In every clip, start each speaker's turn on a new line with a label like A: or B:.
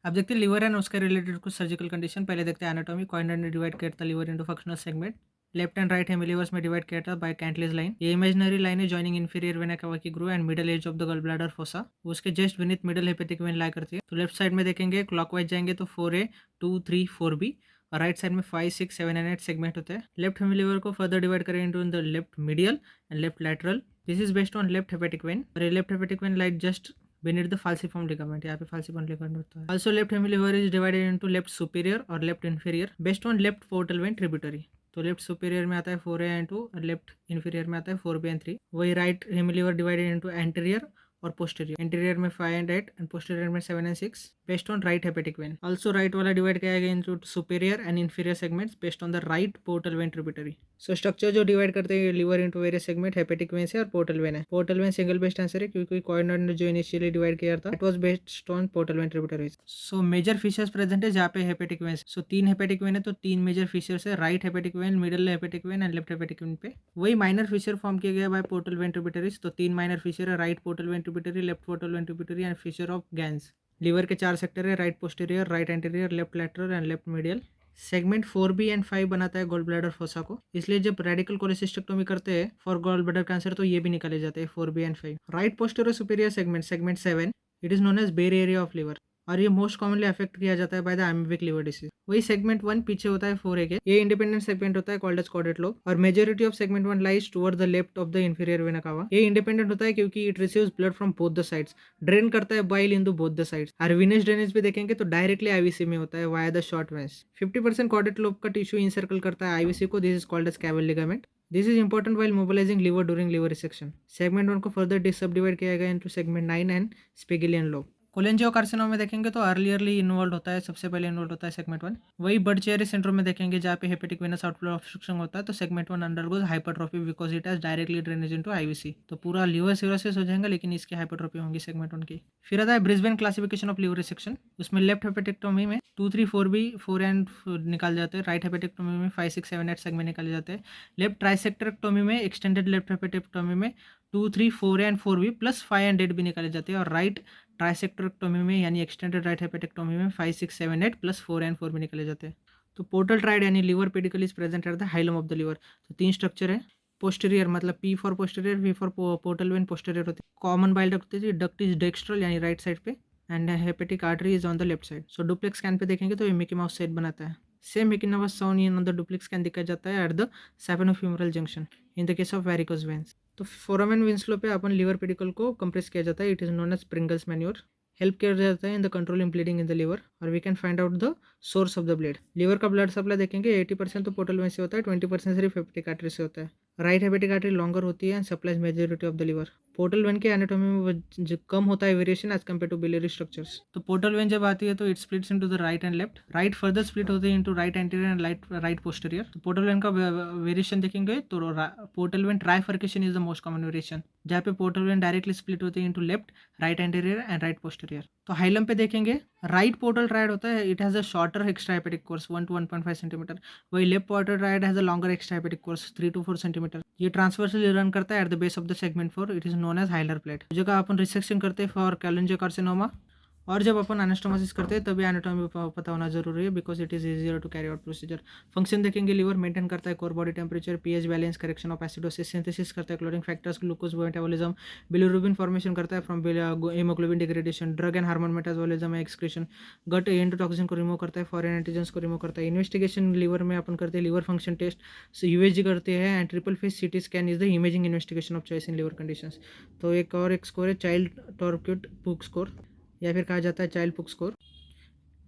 A: अब देखते हैं लिवर एंड उसके रिलेटेड कुछ सर्जिकल कंडीशन। पहले देखते हैं एनाटॉमी। कॉइनर ने डिवाइड किया था liver into functional segment. Left and right hemilivers में डिवाइड किया था बाय कैंटलेज लाइन। ये इमेजिनरी लाइन है जॉइनिंग इंफीरियर वेना कावा की groove and middle edge of the gall bladder fossa. उसके just beneath middle hepatic vein lie करती है। तो लेफ्ट साइड में देखेंगे क्लॉकवाइज जाएंगे तो 4A 2 3 4B और राइट साइड में 5 6 7 एंड 8 सेगमेंट होते हैं। लेफ्ट हेमिलीवर को फर्दर डिवाइड करें into the left medial and left lateral. This is based on left hepatic when और ये left hepatic when light just beneath the falciform ligament। यहाँ पे falciform ligament होता है। Also left hemilever is divided into left superior और left inferior based on left portal vein tributary। तो left superior में आता है 4A एंड 2 और लेफ्ट इन्फीरियर में आता है 4B एंड 3। वही राइट हेमिलीवर डिवाइडेड इनटू एंटीरियर और पोस्टीरियर। एंटीरियर में 5 एंड 8 एंड पोस्टीरियर में 7 and 6 based on right hepatic when. Also right वाला डिवाइड किया गया into superior and inferior segments based on the right portal vein tributary. So structure जो divide करते हैं liver into various segment hepatic when से और portal vein है। Portal vein single best answer है क्योंकि कॉर्नर ने जो इनिशियली डिवाइड किया था it was based on portal vein tributaries. So major features present है जहाँ पे hepatic vein. So 3 hepatic vein है तो 3 मेजर फीचर्स है। Right hepatic vein, middle hepatic vein and left hepatic vein पे। वही माइनर फीचर फॉर्म किया गया बाय पोर्टल वेन ट्रिब्यूटरीज। तो 3 माइनर फीचर है। Right portal vein tributary, left portal vein tributary and feature of Gans. Liver के 4 sector है। Right posterior, right anterior, left lateral and left medial. Segment 4B and 5 बनाता है gall bladder fossa को। इसलिए जब radical cholecystectomy करते हैं for gall bladder cancer तो ये भी निकाले जाते हैं 4B and 5। Right posterior superior segment, segment 7, it is known as bare area of liver और ये मोस्ट कॉमनली अफेक्ट किया जाता है by the amoebic liver disease. वही सेगमेंट 1 पीछे होता है 4A के। ये इंडिपेंडेंट सेगमेंट होता है कॉल्ड एज कॉर्डेट लोब और majority of segment 1 lies toward the left of the inferior vena cava. ये इंडिपेंडेंट होता है क्योंकि it receives blood from both the sides. Drain करता है bile in both the sides. और विनस ड्रेनेज भी देखेंगे तो डायरेक्टली आईवीसी में होता है via the short veins. 50% caudate lobe का टिश्यू इंसर्कल करता है आईवीसी को। This is called as caval ligament. This is important while mobilising liver during liver resection. Segment 1 को फर्दर सब डिवाइड किया गया into segment 9 and Spigelian lobe. Cholangiocarcinoma में देखेंगे तो अर्लीअरली इन्वॉल्व होता है, सबसे पहले इन्वॉल्व होता है सेगमेंट 1। वही बर्ड-चेयरी सिंड्रोम में देखेंगे जहाँ पे हेपेटिक वेनस आउटफ्लो ऑब्स्ट्रक्शन होता है तो segment 1 undergoes hypertrophy because it has directly drainage into IVC. तो पूरा लिवर सिरोसिस हो जाएगा लेकिन इसकी हाइपरट्रोफी होगी सेगमेंट 1 की। फिर आता है Brisbane classification of liver resection. उसमें लेफ्ट हेपेटिक्टोमी में 2 3 4B 4 एंड निकाल जाते हैं। राइट हेपेटिक्टोमी में 5 6 7 8 सेगमेंट निकाले जाते हैं। लेफ्ट ट्राइसेक्टरेक्टोमी में एक्सटेंडेड लेफ्ट हेपेटिक्टोमी में 2 3 4 एंड 4B प्लस 5 एंड 8 भी निकाले जाते हैं। और राइट ट्राइसेक्टरेक्टोमी में यानी एक्सटेंडेड राइट हेपेटेक्टोमी में 5 6 7 8 प्लस 4 एंड 4 भी निकाले जाते हैं। तो पोर्टल ट्राइड यानी liver pedicle is present at the hilum of the liver. तो 3 स्ट्रक्चर है। पोस्टीरियर मतलब P for posterior, V for portal vein posterior होती है। कॉमन बाइल डक्ट होती है। डक्ट इज डेक्स्ट्रल यानी राइट साइड पे and hepatic artery is on the left side. So duplex scan पे देखेंगे तो ये मिकी माउस शेप बनाता है। सेम मिकी माउस साउन ऑन द डुप्लेक्स स्कैन दिखा जाता है at the saphenofemoral junction in the case of varicose veins. तो फोरामेन विंस्लो पे अपन लिवर पेडिकल को कंप्रेस किया जाता है। It is known as Pringle's manoeuvre. Help किया जाता है in the control in bleeding in the liver और we can find out the source of the blood. Liver का ब्लड सप्लाई देखेंगे 80% तो पोर्टल वेन से होता है, 20% सिर्फ हेपेटिक आर्टरी से होता है। राइट हेपेटिक आर्टरी लॉन्गर होती है and supplies majority of the liver. Portal vein के एनाटॉमी में कम होता है variation as compare to biliary structures. तो पोर्टल वेन जब आती है तो it splits into the right and left. Right further split होते हैं into right anterior and right posterior. तो पोर्टल वेन का वेरिएशन देखेंगे तो portal vein trifurcation is the most common variation जहाँ पे पोर्टल वेन डायरेक्टली स्प्लिट होते हैं into left, right anterior and right posterior. तो हाइलम पे देखेंगे राइट पोर्टल ट्रायड होता है। It has a shorter extra hepatic course 1 to 1.5 centimetre. वही left portal triad has a longer extra hepatic course 3 to 4 centimetre. ये transversely run करता है at the base of the segment 4। It is known as hilar plate. जगह अपन resection करते हैं for कोलेंजियोकार्सिनोमा और जब अपन एनास्टोमोसिस करते हैं तभी एनाटॉमी पता होना जरूरी है because it is easier to carry out procedure. Function देखेंगे लिवर मेंटेन करता है core body temperature, pH balance, correction of acidosis, synthesis करता है clotting factors, glucose metabolism, bilirubin formation करता है from haemoglobin degradation, drug and hormone metabolism, excretion, gut endotoxin को remove करता है, फॉरेन एंटीजेंस को रिमूव करता है। इन्वेस्टिगेशन लिवर में अपन करते हैं लिवर फंक्शन टेस्ट यूएसजी करते हैं and triple face CT scan is the imaging investigation of choice in liver conditions. तो एक स्कोर है चाइल्ड टॉर्क्यूट पुक स्कोर या फिर कहा जाता है चाइल्ड पुक स्कोर।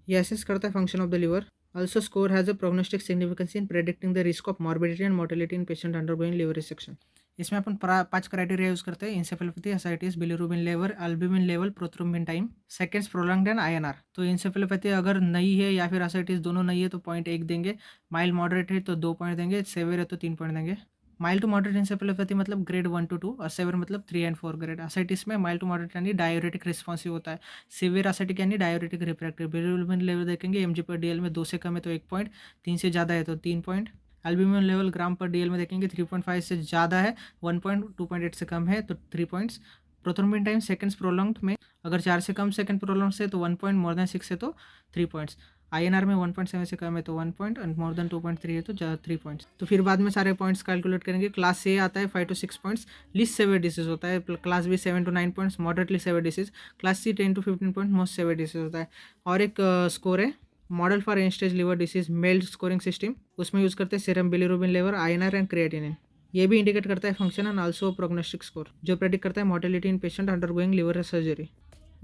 A: ये असेस करता है function of the liver. Also score has a prognostic significance in predicting the risk of morbidity and mortality in patient undergoing liver resection. इसमें अपन 5 क्राइटेरिया यूज करते हैं। Encephalopathy, ascites, bilirubin level, albumin level, prothrombin time, seconds prolonged and INR. तो encephalopathy अगर नहीं है या फिर ascites दोनों नहीं है तो 0.1 देंगे। माइल्ड मॉडरेट है तो 2 पॉइंट देंगे। सेवियर है तो 3 पॉइंट देंगे। माइल्ड टू मॉडरेट इंसेफेलोपैथी मतलब ग्रेड 1 to 2 और सेवियर मतलब 3 and 4 ग्रेड। एसाइटिस में माइल्ड टू मॉडरेट यानी डायूरेटिक रिस्पॉन्सिव होता है। सिवियर एसाइटिक यानी डायूरेटिक रिफ्रैक्टिव। बिलिरुबिन लेवल देखेंगे mg/dl में 2 से कम है तो 1 पॉइंट, 3 से ज़्यादा है तो 3 पॉइंट। एल्ब्यूमिन लेवल ग्राम पर डीएल में देखेंगे 3.5 से ज़्यादा है 1 पॉइंट, 2.8 से कम है तो 3 points. Prothrombin time seconds prolonged में अगर 4 से कम सेकंड प्रोलॉन्ग से तो 1 पॉइंट, मोर देन 6 है तो 3 पॉइंट्स। आईएनआर में 1.7 से कम है तो 1 पॉइंट एंड मोर देन 2.3 है तो 3 पॉइंट्स। तो फिर बाद में सारे पॉइंट्स कैलकुलेट करेंगे। क्लास ए आता है 5 to 6 points, least severe disease होता है। Class B 7 to 9 points, moderately severe disease. Class C 10 to 15 point, most severe disease होता है। और एक स्कोर है model for end stage liver disease MELD scoring system, उसमें यूज़ करते हैं serum bilirubin level, INR and creatinine. ये भी इंडिकेट करता है function and also prognostic score, जो प्रेडिक्ट करता है mortality in patient undergoing liver surgery.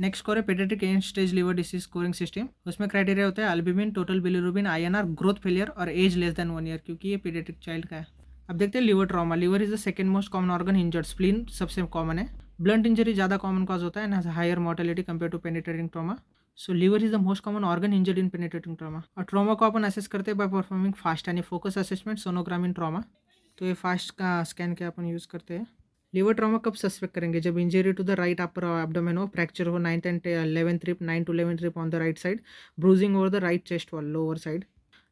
A: Next score है paediatric end stage liver disease scoring system. उसमें क्राइटेरिया होता है albumin, total bilirubin, INR, growth failure और एज लेस देन 1 ईयर, क्योंकि ये पीडियाट्रिक चाइल्ड का है। अब देखते हैं liver trauma. Liver is the second most common organ injured, spleen सबसे कॉमन है। ब्लंट इंजरी ज़्यादा कॉमन कॉज होता है and higher mortality compare to penetrating trauma. So liver is the most common organ injured in penetrating trauma. और trauma को अपन assess करते हैं बाय परफॉर्मिंग फास्ट यानी focus assessment sonogram in trauma. तो ये फास्ट का स्कैन के अपन यूज़ करते हैं। लिवर ट्रॉमा कब सस्पेक्ट करेंगे? जब injury to the right upper abdomen हो, फ्रैक्चर हो 9th and 11th rib, 9 to 11th rib on the right side, bruising over the right chest wall lower side.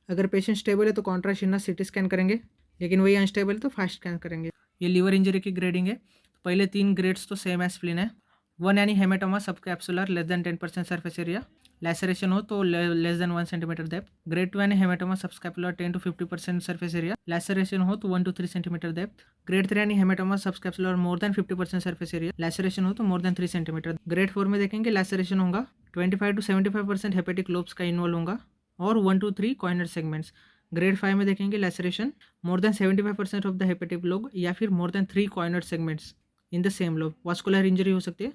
A: अगर patient stable है तो contrast inner city scan करेंगे, लेकिन वही unstable है तो फास्ट स्कैन करेंगे। ये लिवर इंजरी की ग्रेडिंग है। पहले 3 ग्रेड्स तो सेम एज स्प्लीन है। 1 यानी हेमेटोमा सब capsular less than 10% surface area, laceration हो तो less than 1 centimetre depth. Grade 2 यानी haematoma subscapular 10 to 50% surface area, laceration हो तो 1 to 3 सेंटीमीटर डेप्थ। ग्रेड 3 यानी haematoma subscapular more than 50% surface area, laceration हो तो मोर देन 3 सेंटीमीटर। ग्रेड 4 में देखेंगे लैसरेशन होगा, 25 to 75% हेपेटिक लोब्स का इन्वॉल्व होगा और 1 to 3 कॉर्नर सेगमेंट्स। ग्रेड 5 में देखेंगे laceration more than 75% of the hepatic lobe या फिर more than 3 corner segments in the same lobe. Vascular injury हो सकती है।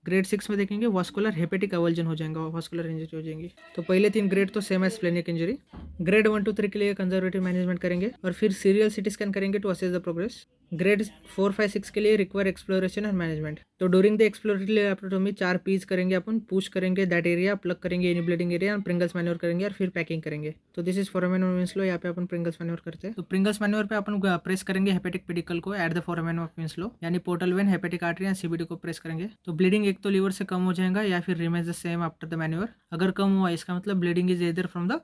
A: ग्रेड 6 में देखेंगे वास्कुलर हेपेटिक अवल्जन हो जाएगा, वास्कुलर इंजरी हो जाएंगी। तो पहले 3 ग्रेड तो सेम है स्प्लेनिक इंजरी। ग्रेड 1 to 3 के लिए कंजर्वेटिव मैनेजमेंट करेंगे और फिर सीरियल सिटी स्कैन करेंगे to assess the progress. Grade 4, 5, 6 के लिए रिक्वायर एक्सप्लोरेशन एंड मैनेजमेंट। तो during the exploratory laparotomy 4 P's करेंगे अपन, पुश करेंगे दैट एरिया, प्लग करेंगे एनी ब्लीडिंग एरिया और प्रिंगल्स मैन्योर करेंगे और फिर पैकिंग करेंगे। तो this is foramen of Winslow, यहाँ पे अपन प्रिंगल्स मैन्योर करते हैं। तो प्रिंगल्स मैन्योर पे अपन प्रेस करेंगे हेपेटिक पेडिकल को at the foramen of Winslow, यानी portal vein, hepatic artery and CBD को प्रेस करेंगे। तो ब्लीडिंग एक तो लीवर से कम हो जाएगा या फिर remains the same after the manure. अगर कम हुआ इसका मतलब ब्लीडिंग इज इधर फ्रॉम द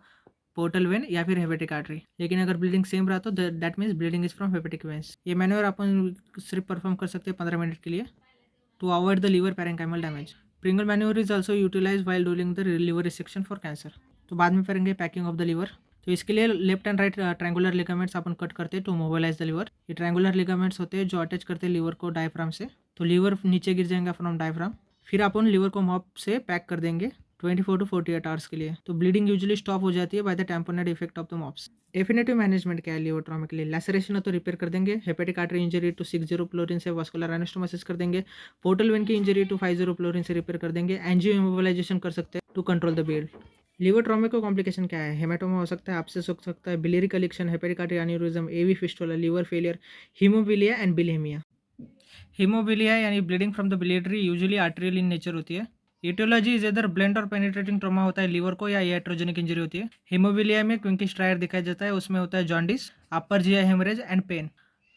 A: पोर्टल वेन या फिर हेपेटिक आर्टरी, लेकिन अगर ब्लीडिंग सेम रहा तो that means bleeding is from hepatic veins. ये मैन्योर अपन सिर्फ परफॉर्म कर सकते हैं 15 मिनट के लिए to avoid the liver parenchymal damage. Pringle manoeuvre is also utilise while during the liver resection for cancer. तो बाद में करेंगे पैकिंग ऑफ द लिवर। तो इसके लिए left and right triangular ligaments upon cut करते हैं टू मोबिलाइज द लिवर। ये ट्रायंगुलर लिगामेंट्स होते हैं जो अटैच करते हैं लिवर को डायफ्राम से। तो लिवर नीचे गिर जाएगा फ्रॉम डायफ्राम। फिर अपन लिवर को मॉप से पैक कर देंगे 24 to 48 आवर्स के लिए। तो ब्लीडिंग यूजुअली स्टॉप हो जाती है by the tamponade effect of the mops. Definitive management क्या है लिवर ट्रॉमा के लिए? लैसरेशन हो तो रिपेयर कर देंगे, hepatic artery injury to 60 Prolene से वास्कुलर एनास्टोमोसिस कर देंगे, पोर्टल वेन की इंजरी टू 50 फ्लोरिन से रिपेयर कर देंगे, एंजियो इमोबिलाइजेशन कर सकते हैं to control the bleed. Liver trauma का कॉम्प्लिकेशन क्या है? हेमेटोमा हो सकता है, एब्सेस हो सकता है, biliary collection, hepatic artery aneurysm, AV fistula, liver failure, haemophilia and bilaemia. Haemophilia यानी bleeding from the biliary usually arterial in nature होती है। एटियोलॉजी इज इधर ब्लेंड और पेनिट्रेटिंग ट्रॉमा होता है लिवर को, या याट्रोजेनिक इंजरी होती है। हीमोफिलिया में क्विंकी स्ट्रायर दिखाया जाता है, उसमें होता है jaundice, upper GI haemorrhage and pain.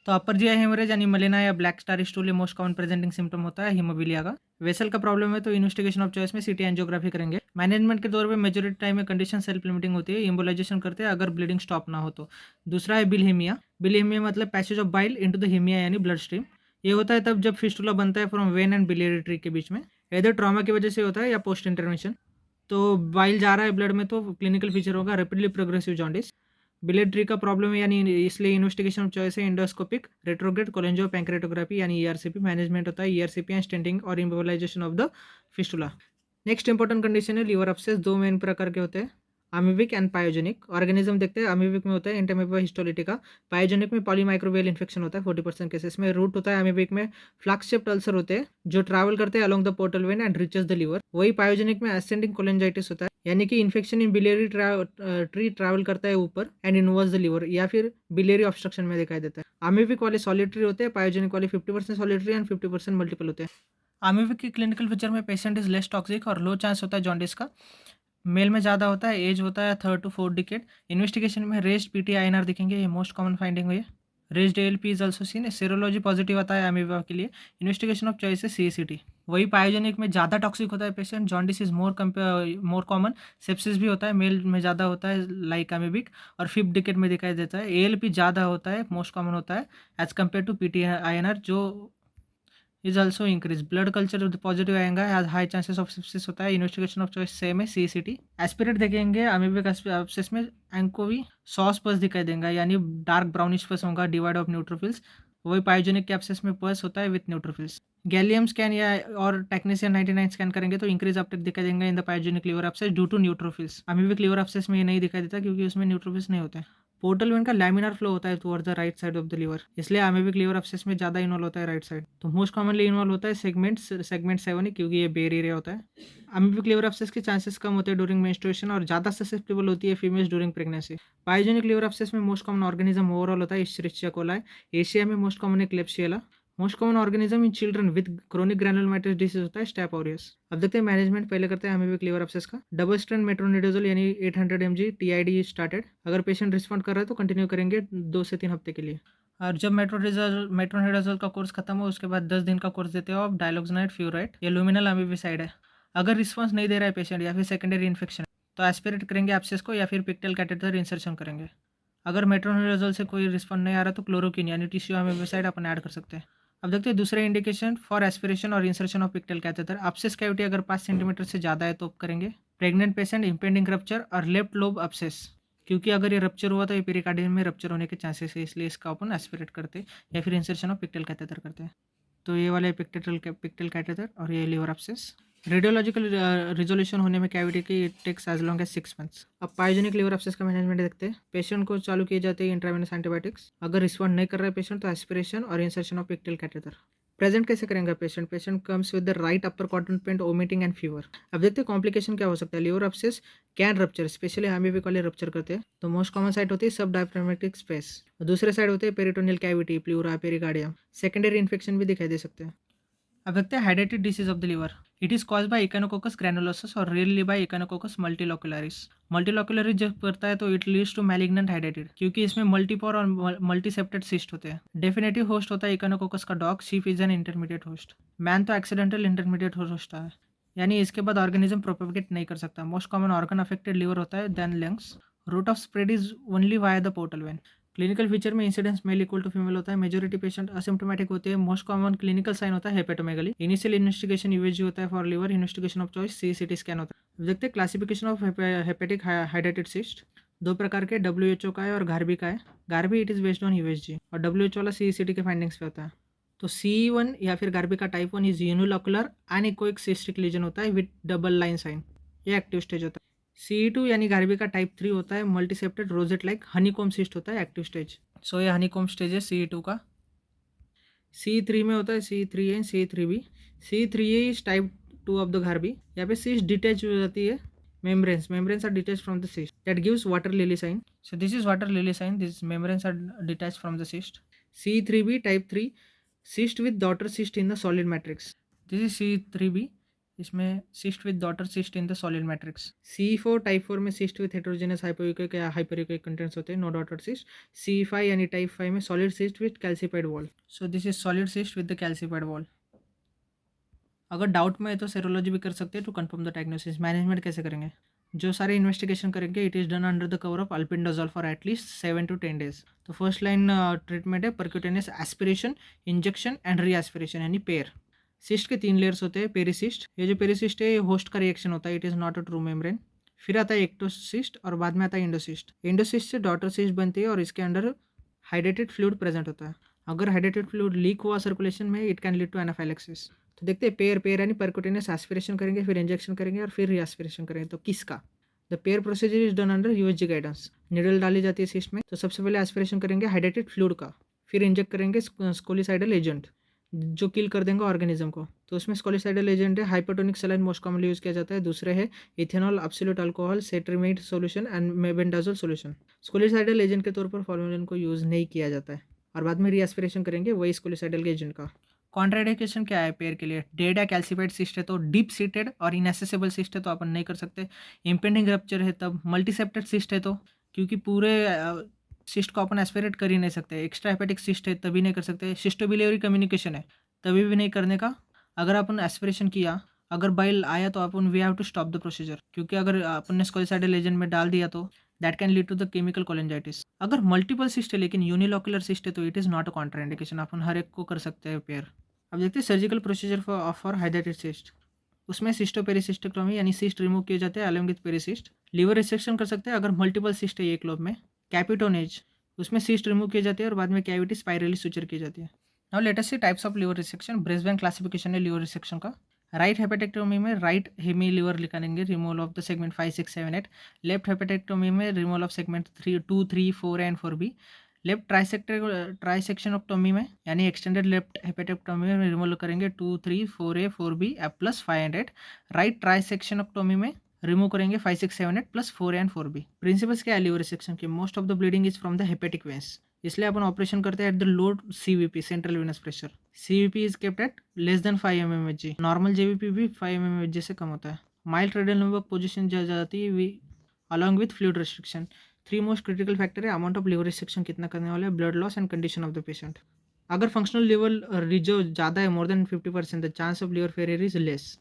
A: तो अपर जीआई हेमरेज यानी मलेना या black star stool most common presenting symptom होता है हीमोफिलिया का। वेसल का प्रॉब्लम है तो इन्वेस्टिगेशन ऑफ चॉइस में सीटी एंजियोग्राफी करेंगे। मैनेजमेंट के दौर पे मेजोरिटी टाइम में कंडीशन सेल्फ लिमिटिंग होती है, इम्बोलाइजेशन करते हैं अगर ब्लीडिंग स्टॉप ना हो तो। दूसरा है बिलहीमिया। बिलहीमिया मतलब passage of bile into the haemia यानी ब्लड स्ट्रीम। ये होता है तब जब फिस्टुला बनता है from when and biliary tree के बीच में, इधर ट्रॉमा की वजह से होता है या पोस्ट इंटरवेंशन। तो बाइल जा रहा है ब्लड में तो क्लिनिकल फीचर होगा rapidly progressive jaundice. Biliary tree का प्रॉब्लम है यानी इसलिए इन्वेस्टिगेशन ऑफ चॉइस है एंडोस्कोपिक रेट्रोग्रेड कोलेंजो पैंक्रेटोग्राफी यानी ईआरसीपी। मैनेजमेंट होता है ईआरसीपी एंड स्टेंटिंग और immobilisation of the fistula. Next important condition है लिवर अपसेस। 2 मेन प्रकार के होते हैं, अमीबिक एंड पायोजेनिक। ऑर्गेनिज्म देखते हैं, अमीबिक में होता है एंटामीबा हिस्टोलिटिका, पायोजेनिक में पॉलीमाइक्रोबियल इन्फेक्शन होता है 40% केसेस में। रूट होता है अमीबिक में फ्लक्स शेप्ड अल्सर होते हैं जो ट्रैवल करते हैं along the portal when and reaches the liver. वही पायोजेनिक में असेंडिंग कोलेंजाइटिस होता है, यानी कि infection in biliary tree travel करता है ऊपर एंड इनवर्स द लिवर, या फिर बिलियरी ऑब्स्ट्रक्शन में दिखाई देता है। अमीबिक वाले सॉलिटरी होते हैं, पायोजेनिक वाले 50% सॉलिटरी एंड 50% मल्टीपल होते हैं। अमीबिक की क्लिनिकल फीचर में पेशेंट इज लेस टॉक्सिक और लो चांस होता है जॉन्डिस का। मेल में ज़्यादा होता है, एज होता है 3rd to 4th decade. Investigation में रेस्ड पीटी आईएनआर दिखेंगे, ये मोस्ट कॉमन फाइंडिंग हुई है। Raised ALP is also seen. Serology positive आता है अमीबा के लिए। इन्वेस्टिगेशन ऑफ चॉइस है सीएसीटी। वही पायोजेनिक में ज़्यादा टॉक्सिक होता है patient, jaundice is more common. Sepsis भी होता है, मेल में ज़्यादा होता है लाइक अमीबिक और 5th डिकेड में दिखाई देता है। एएलपी ज़्यादा होता है, मोस्ट कॉमन होता है as compare to PT INR जो is also increase. Blood culture positive आएगा, has high chances of sepsis होता है। इन्वेस्टिगेशन ऑफ चॉइस सेम है, CCT। एस्पिरेट देखेंगे अमीबिक एब्सेस में एंकोवी सॉस पस दिखाई देगा, यानी डार्क ब्राउनिश पस होगा, डिवाइड ऑफ न्यूट्रोफिल्स। वही पायोजेनिक एब्सेस में पस होता है विथ न्यूट्रोफिल्स। गैलियम स्कैन या और टेक्नीशियन 99 स्कैन करेंगे तो इंक्रीज अपटेक दिखाई देंगे in the pyogenic liver abscess due to neutrophils. Amoebic liver abscess में ये नहीं दिखाई देता क्योंकि उसमें न्यूट्रोफिल्स नहीं होते हैं। पोर्टल वेन का लैमिनार फ्लो होता है toward the right side of the liver, इसलिए अमीबिक लिवर एब्सेस में ज़्यादा इन्वॉल्व होता है राइट साइड। तो मोस्ट कॉमनली इन्वॉल्व होता है सेगमेंट 7 क्योंकि ये बेर एरिया होता है। अमीबिक लिवर एब्सेस के चांसेस कम होते हैं ड्यूरिंग मेंस्ट्रुएशन और ज़्यादा ससेप्टेबल होती है females during pregnancy. Pyogenic liver abscess में मोस्ट कॉमन ऑर्गेनिज्म ओवरऑल होता है इश्चरिचिया कोलाई। एशिया में मोस्ट कॉमन है Klebsiella. Most common organism in children with chronic granulomatous disease होता है स्टेप ऑरियस। अब देखते हैं मैनेजमेंट। पहले करते हैं अमीबिक लिवर एब्सेस का। डबल स्ट्रेंथ मेट्रोनिडाजोल यानी 800 mg TID स्टार्टेड। अगर पेशेंट रिस्पॉन्ड कर रहा है तो कंटिन्यू करेंगे 2 से 3 हफ्ते के लिए। और जब मेट्रोनिडाजोल का कोर्स खत्म हो उसके बाद 10 दिन का कोर्स देते हो आप डायलोक्सिनाइड फ्यूराइड। ये लुमिनल अमीबिसाइड है। अगर रिस्पॉन्स नहीं दे रहा है पेशेंट या फिर सेकेंडरी इन्फेक्शन तो एस्पिरेट करेंगे एब्सेस को या फिर पिक्टल कैथेटर इंसर्शन करेंगे। अगर मेट्रोनिडाजोल से कोई रिस्पॉन्स नहीं आ रहा तो क्लोरोक्विन यानी टिश्यू अमीबिसाइड अपन ऐड कर सकते हैं। अब देखते हैं दूसरे इंडिकेशन फॉर एस्पिरेशन और insertion of pigtail catheter. Abscess cavity अगर 5 सेंटीमीटर से ज़्यादा है तो करेंगे। प्रेग्नेंट पेशेंट, इंपेंडिंग रप्चर और लेफ्ट लोब एब्सेस, क्योंकि अगर ये रप्चर हुआ तो ये पेरिकार्डियम में रप्चर होने के चांसेस है, इसलिए इसका अपन एस्पिरेट करते हैं या फिर इंसर्शन ऑफ पिक्टल कैथेटर करते हैं। तो ये वाले पिक्टल कैथेटर और ये लिवर एब्सेस। रेडियोलॉजिकल रिजोल्यूशन होने में कैविटी की it takes as long as 6 months. अब पायोजेनिक लिवर एब्सेस का मैनेजमेंट देखते हैं। पेशेंट को चालू किए जाते हैं इंट्रावेनस एंटीबायोटिक्स। अगर रिस्पॉन्ड नहीं कर रहा है पेशेंट तो एस्पिरेशन और insertion of pigtail catheter. Present कैसे करेंगे patient comes with the right upper quadrant pen, vomiting and fever. अब देखते हैं कॉम्प्लिकेशन क्या हो सकता है। Liver abscess can rupture, specially amoebic वाले रप्चर करते हैं। तो मोस्ट कॉमन साइट होती है सब डायफ्रामेटिक स्पेस। दूसरे साइड होते हैं peritoneal cavity, pleura, pericardium. Secondary infection भी दिखाई दे सकते हैं। अब देखते हैं हाइड्रेटेड disease of the liver. It is cause by Echinococcus granulosus और रियरली बाय इकोनोकोकस मल्टीलोक्युलरिस। मल्टीलोक्युलरिस जब करता है तो इट लीड्स टू मैलिग्नेंट हाइड्रेटेड, क्योंकि इसमें मल्टीपोर और मल्टीसेप्टेड सिस्ट होते हैं। डेफिनेटिव होस्ट होता है इकोनोकोकस का dog. Sheep is an intermediate host. Man तो एक्सीडेंटल इंटरमीडिएट होस्ट है, यानी इसके बाद ऑर्गेनिज्म प्रोपेगेट नहीं कर सकता। Most common organ affected liver होता है, then lungs. Route of spread is only via the portal vein. Clinical feature में incidence male equal to female होता है। मेजोरिटी पेशेंट असिम्प्टोमेटिक होते हैं। मोस्ट कॉमन क्लिनिकल साइन होता है हेपेटोमेगाली। इनिशियल इन्वेस्टिगेशन यूएसजी होता है for liver. Investigation of choice CCT scan होता है। अब देखते हैं classification of hepatic hydrated cyst. 2 प्रकार के, WHO का है और गार्बी का है। Gharbi it is based on USG और WHO वाला CCT के फाइंडिंग्स पे होता है। तो CE1 या फिर गार्बी का type 1 is unilocular anechoic cystic lesion होता है विद डबल लाइन साइन, ये एक्टिव स्टेज होता है। CE2 यानी गार्बी का टाइप 3 होता है, मल्टीसेप्टेड रोजेट लाइक हनीकॉम सिस्ट होता है, एक्टिव स्टेज। सो ये हनीकॉम स्टेज है CE2 का। CE3 में होता है CE3A and CE3B। CE3A is type 2 of the Gharbi. यहाँ पे सिस्ट डिटैच हो जाती है। membranes are detached from the cyst that gives water lily sign. So this is water lily sign. These membranes are detached from the cyst. CE3B type 3 cyst with daughter cyst in the solid matrix. This is CE3B. इसमें cyst with daughter cyst in the solid matrix. CE4 type 4 में cyst with heterogeneous hypoechoic या hyperechoic contents होते हैं, no daughter cyst. CE5 यानी type 5 में solid cyst with calcified wall. So this is solid cyst with the calcified wall. अगर doubt में है तो सेरोलॉजी भी कर सकते हैं to confirm the diagnosis. Management कैसे करेंगे? जो सारे इन्वेस्टिगेशन करेंगे it is done under the cover of albendazole for at least 7 to 10 days। तो फर्स्ट लाइन ट्रीटमेंट है percutaneous aspiration, injection and reaspiration यानी पेयर। सिस्ट के 3 लेयर्स होते हैं। पेरिसिस्ट, ये जो पेरिसिस्ट है ये होस्ट का रिएक्शन होता है, it is not a true membrane. फिर आता है एक्टोसिस्ट और बाद में आता है इंडोसिस्ट। इंडोसिस्ट से डॉटर सिस्ट बनती है और इसके अंदर हाइड्रेटेड फ्लूइड प्रेजेंट होता है। अगर हाइड्रेटेड फ्लूइड लीक हुआ सर्कुलेशन में it can lead to anaphylaxis. तो देखते हैं पेयर यानी परक्यूटेनियस एस्पिरेशन करेंगे, फिर इंजेक्शन करेंगे और फिर रीएस्पिरेशन करेंगे। तो किसका? The pair procedure is done under USG guidance. Needle डाली जाती है सिस्ट में। तो सबसे पहले एस्पिरेशन करेंगे हाइड्रेटेड फ्लूइड का, फिर इंजेक्ट करेंगे स्कोलिसाइडल एजेंट जो किल कर देंगे ऑर्गेनिज्म को। तो उसमें स्कोलिसाइडल एजेंट है hypotonic saline, most commonly use किया जाता है। दूसरे है ethanol, absolute alcohol, cetrimide solution and mebendazole solution. Scolicidal agent के तौर पर फॉर्मूलिन को यूज नहीं किया जाता है। और बाद में रीएस्पिरेशन करेंगे वही स्कोलिसाइडल एजेंट का। कॉन्ट्राइंडिकेशन क्या है पेयर के लिए? डेड या कैल्सिफाइड सिस्ट है तो, डीप सीटेड और इनएसेसिबल सिस्ट है तो अपन नहीं कर सकते। इम्पेंडिंग रप्चर है तब, मल्टीसेप्टेड सिस्ट है तो, क्योंकि पूरे सिस्ट को अपन एस्पिरेट कर ही नहीं सकते। एक्स्ट्रा हेपेटिक सिस्ट है तभी नहीं कर सकते। सिस्टोबिलियरी कम्युनिकेशन है तभी भी नहीं करने का। अगर अपन एस्पिरेशन किया, अगर बाइल आया तो अपन we have to stop the procedure, क्योंकि अगर अपन ने स्कोलिसाइडल एजेंट में डाल दिया तो that can lead to the chemical cholangitis. अगर मल्टीपल सिस्ट है लेकिन यूनिलोकुलर सिस्ट है तो it is not a contraindication, अपन हर एक को कर सकते हैं पेयर। अब देखते हैं सर्जिकल प्रोसीजर फॉर हाइड्रेटेड सिस्ट। उसमें सिस्टोपेरिसिस्टेक्टोमी यानी सिस्ट रिमूव किए जाते हैं along with pericyst. Liver resection कर सकते हैं अगर मल्टीपल सिस्ट है एक लोब में। कैपिटोनेज, उसमें सिस्ट रिमूव किए जाते हैं और बाद में कैविटी स्पाइरली सुचर की जाती है। Now let us see types of liver resection. Brisbane classification है लिवर रिसेक्शन का। राइट हेपेटेक्टोमी में राइट हेमी लिवर निकालेंगे, removal of the segment 5, 6, 7, 8। Left hepatectomy में removal of segment 3, 2, 3, 4 and 4B। Left trisectionectomy में यानी एक्सटेंडेड लेफ्ट हेपेटेक्टोमी में रिमूव करेंगे 2, 3, 4A, 4B plus 5 and 8। Right ट्राइसेक्शनोक्टोमी में रिमूव करेंगे 5, 6, 7, 8 प्लस 4 एंड 4B। प्रिंसिपल्स क्या है लिवर रिसेक्शन के? Most of the bleeding is from the hepatic veins, इसलिए अपन ऑपरेशन करते हैं at the low CVP, central venous pressure. CVP is kept at less than 5 mmHg। Normal JVP भी 5 mmHg से कम होता है। माइल्ड रेडियल नोवर्क पोजिशन जाती है along with fluid restriction. 3 most critical factor है अमाउंट ऑफ लिवर रिसेक्शन कितना करने वाले हैं, blood loss and condition of the patient. अगर फंक्शनल लेवल रिजर्व ज़्यादा है more then 50%, the chance of liver failure is less.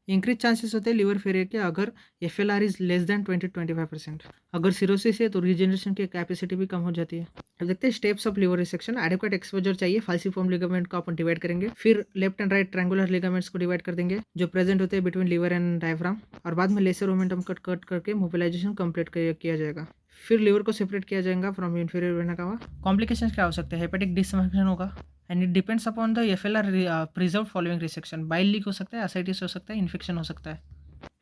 A: Increase chances होते हैं लिवर फेलियर के अगर FLR इज लेस देन 20-25%। अगर सिरोसिस है तो रीजनरेशन की कैपेसिटी भी कम हो जाती है। अब देखते हैं steps of liver resection. Adequate exposure चाहिए, फाल्सिफॉर्म लिगामेंट को अपन डिवाइड करेंगे, फिर left and right triangular ligaments को डिवाइड कर देंगे जो प्रेजेंट होते हैं बिटवीन लिवर एंड डायफ्राम, और बाद में लेसर मोमेंटम कट करके मोबिलाइजेशन कंप्लीट किया जाएगा। फिर लिवर को सेपरेट किया जाएगा फ्रॉम इंफीरियर वेना कावा। कॉम्प्लिकेशंस क्या हो सकते हैं? हेपेटिक डिसफंक्शन होगा and it depends upon the FLR preserve following resection. Bile leak हो सकता है, असाइटिस हो सकता है, इन्फेक्शन हो सकता है।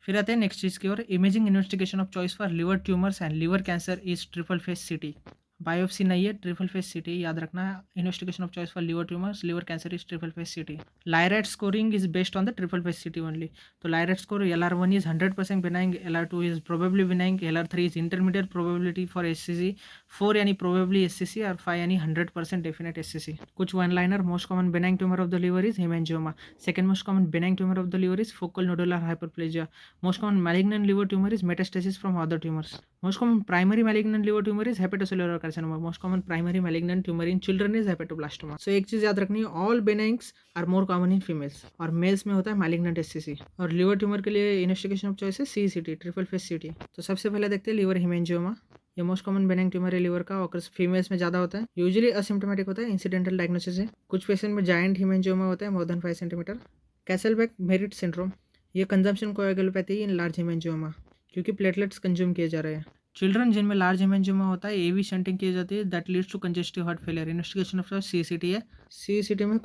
A: फिर आते हैं नेक्स्ट चीज़ की ओर। Imaging investigation of choice for liver tumours and liver cancer is triple phase CT। Biopsy नहीं है, ट्रिपल फेस CT याद रखना है। Investigation of choice for liver tumours, liver cancer is triple phase CT। LIRADS scoring is based on the triple phase CT only. तो LIRADS score LR1 is 100% benign, LR2 is probably benign, LR3 is intermediate probability for SCC, 4 यानी probably SCC और 5 यानी 100% definite SCC। कुछ one liner. Most common benign tumour of the liver is haemangioma. Second most common benign tumour of the liver is focal nodular hyperplasia. Most common malignant liver tumor is metastasis from other tumors. Most common primary malignant liver tumor is hepatocellular carcinoma. Most common primary malignant tumor in children is hepatoblastoma. So एक चीज़ याद रखनी है, all benigns are more common in females, और mails में होता है malignant SCC। और liver tumour के लिए इन्वेस्टिगेशन ऑफ चॉइस है CCT, ट्रिपल फेस CT। तो सबसे पहले देखते हैं लिवर हेमेंजियोमा। ये मोस्ट कॉमन बेनिंग ट्यूमर है लिवर का, और फीमेल्स में ज़्यादा होता है, यूजुअली असिम्प्टोमेटिक होता है, इंसिडेंटल डायग्नोसिस है। कुछ पेशेंट में जायंट हेमेंजियोमा होता है more than 5 centimetre. Kasabach Merritt syndrome, ये consumption coagulopathy in large haemangioma, क्योंकि प्लेटलेट्स कंज्यूम किए जा रहे हैं। चिल्ड्रन जिनमें लार्ज हेमेंजियोमा होता है AV शंटिंग की जाती है, that leads to congestive heart failure. Investigation of CCT है। CCT में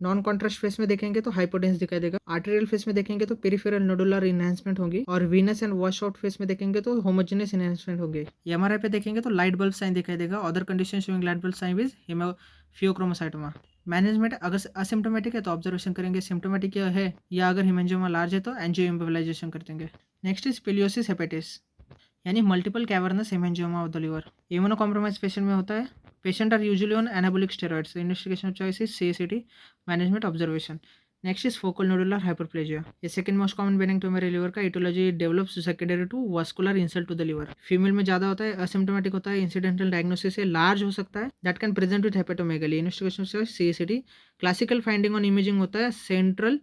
A: नॉन कॉन्ट्रास्ट फेस में देखेंगे तो हाइपोटेंस दिखाई देगा, आर्टेरियल फेस में देखेंगे तो पेरिफेरल नोडुलर इनहेंसमेंट होगी, और Venus and wash out face में देखेंगे तो होमोजेनियस इनहेंसमेंट होगी। MRI पे देखेंगे तो लाइट बल्ब साइन दिखाई देगा। Other condition showing light bulb sign is phaeochromocytoma. Management, अगर असिम्प्टोमेटिक है तो ऑब्जर्वेशन करेंगे, सिम्प्टोमेटिक है या अगर हेमेंजियोमा लार्ज है तो एंजियोइम्बोलाइजेशन कर देंगे। नेक्स्ट इज पिलियोसिस हेपेटिस, यानी multiple cavernous haemangioma of the liver. Immunocompromise patient में होता है। Patient are usually on anabolic steroids. Investigation of choice is CCT, management observation. Next is focal nodular hyperplasia. ये second most common benign tumour है liver का। Aetiology develops secondary to vascular insult to the liver. Female में ज़्यादा होता है, asymptomatic होता है, incidental diagnosis है, लार्ज हो सकता है, that can present with hepatomegaly. Investigation of CCT। Classical finding on imaging होता है सेंट्रल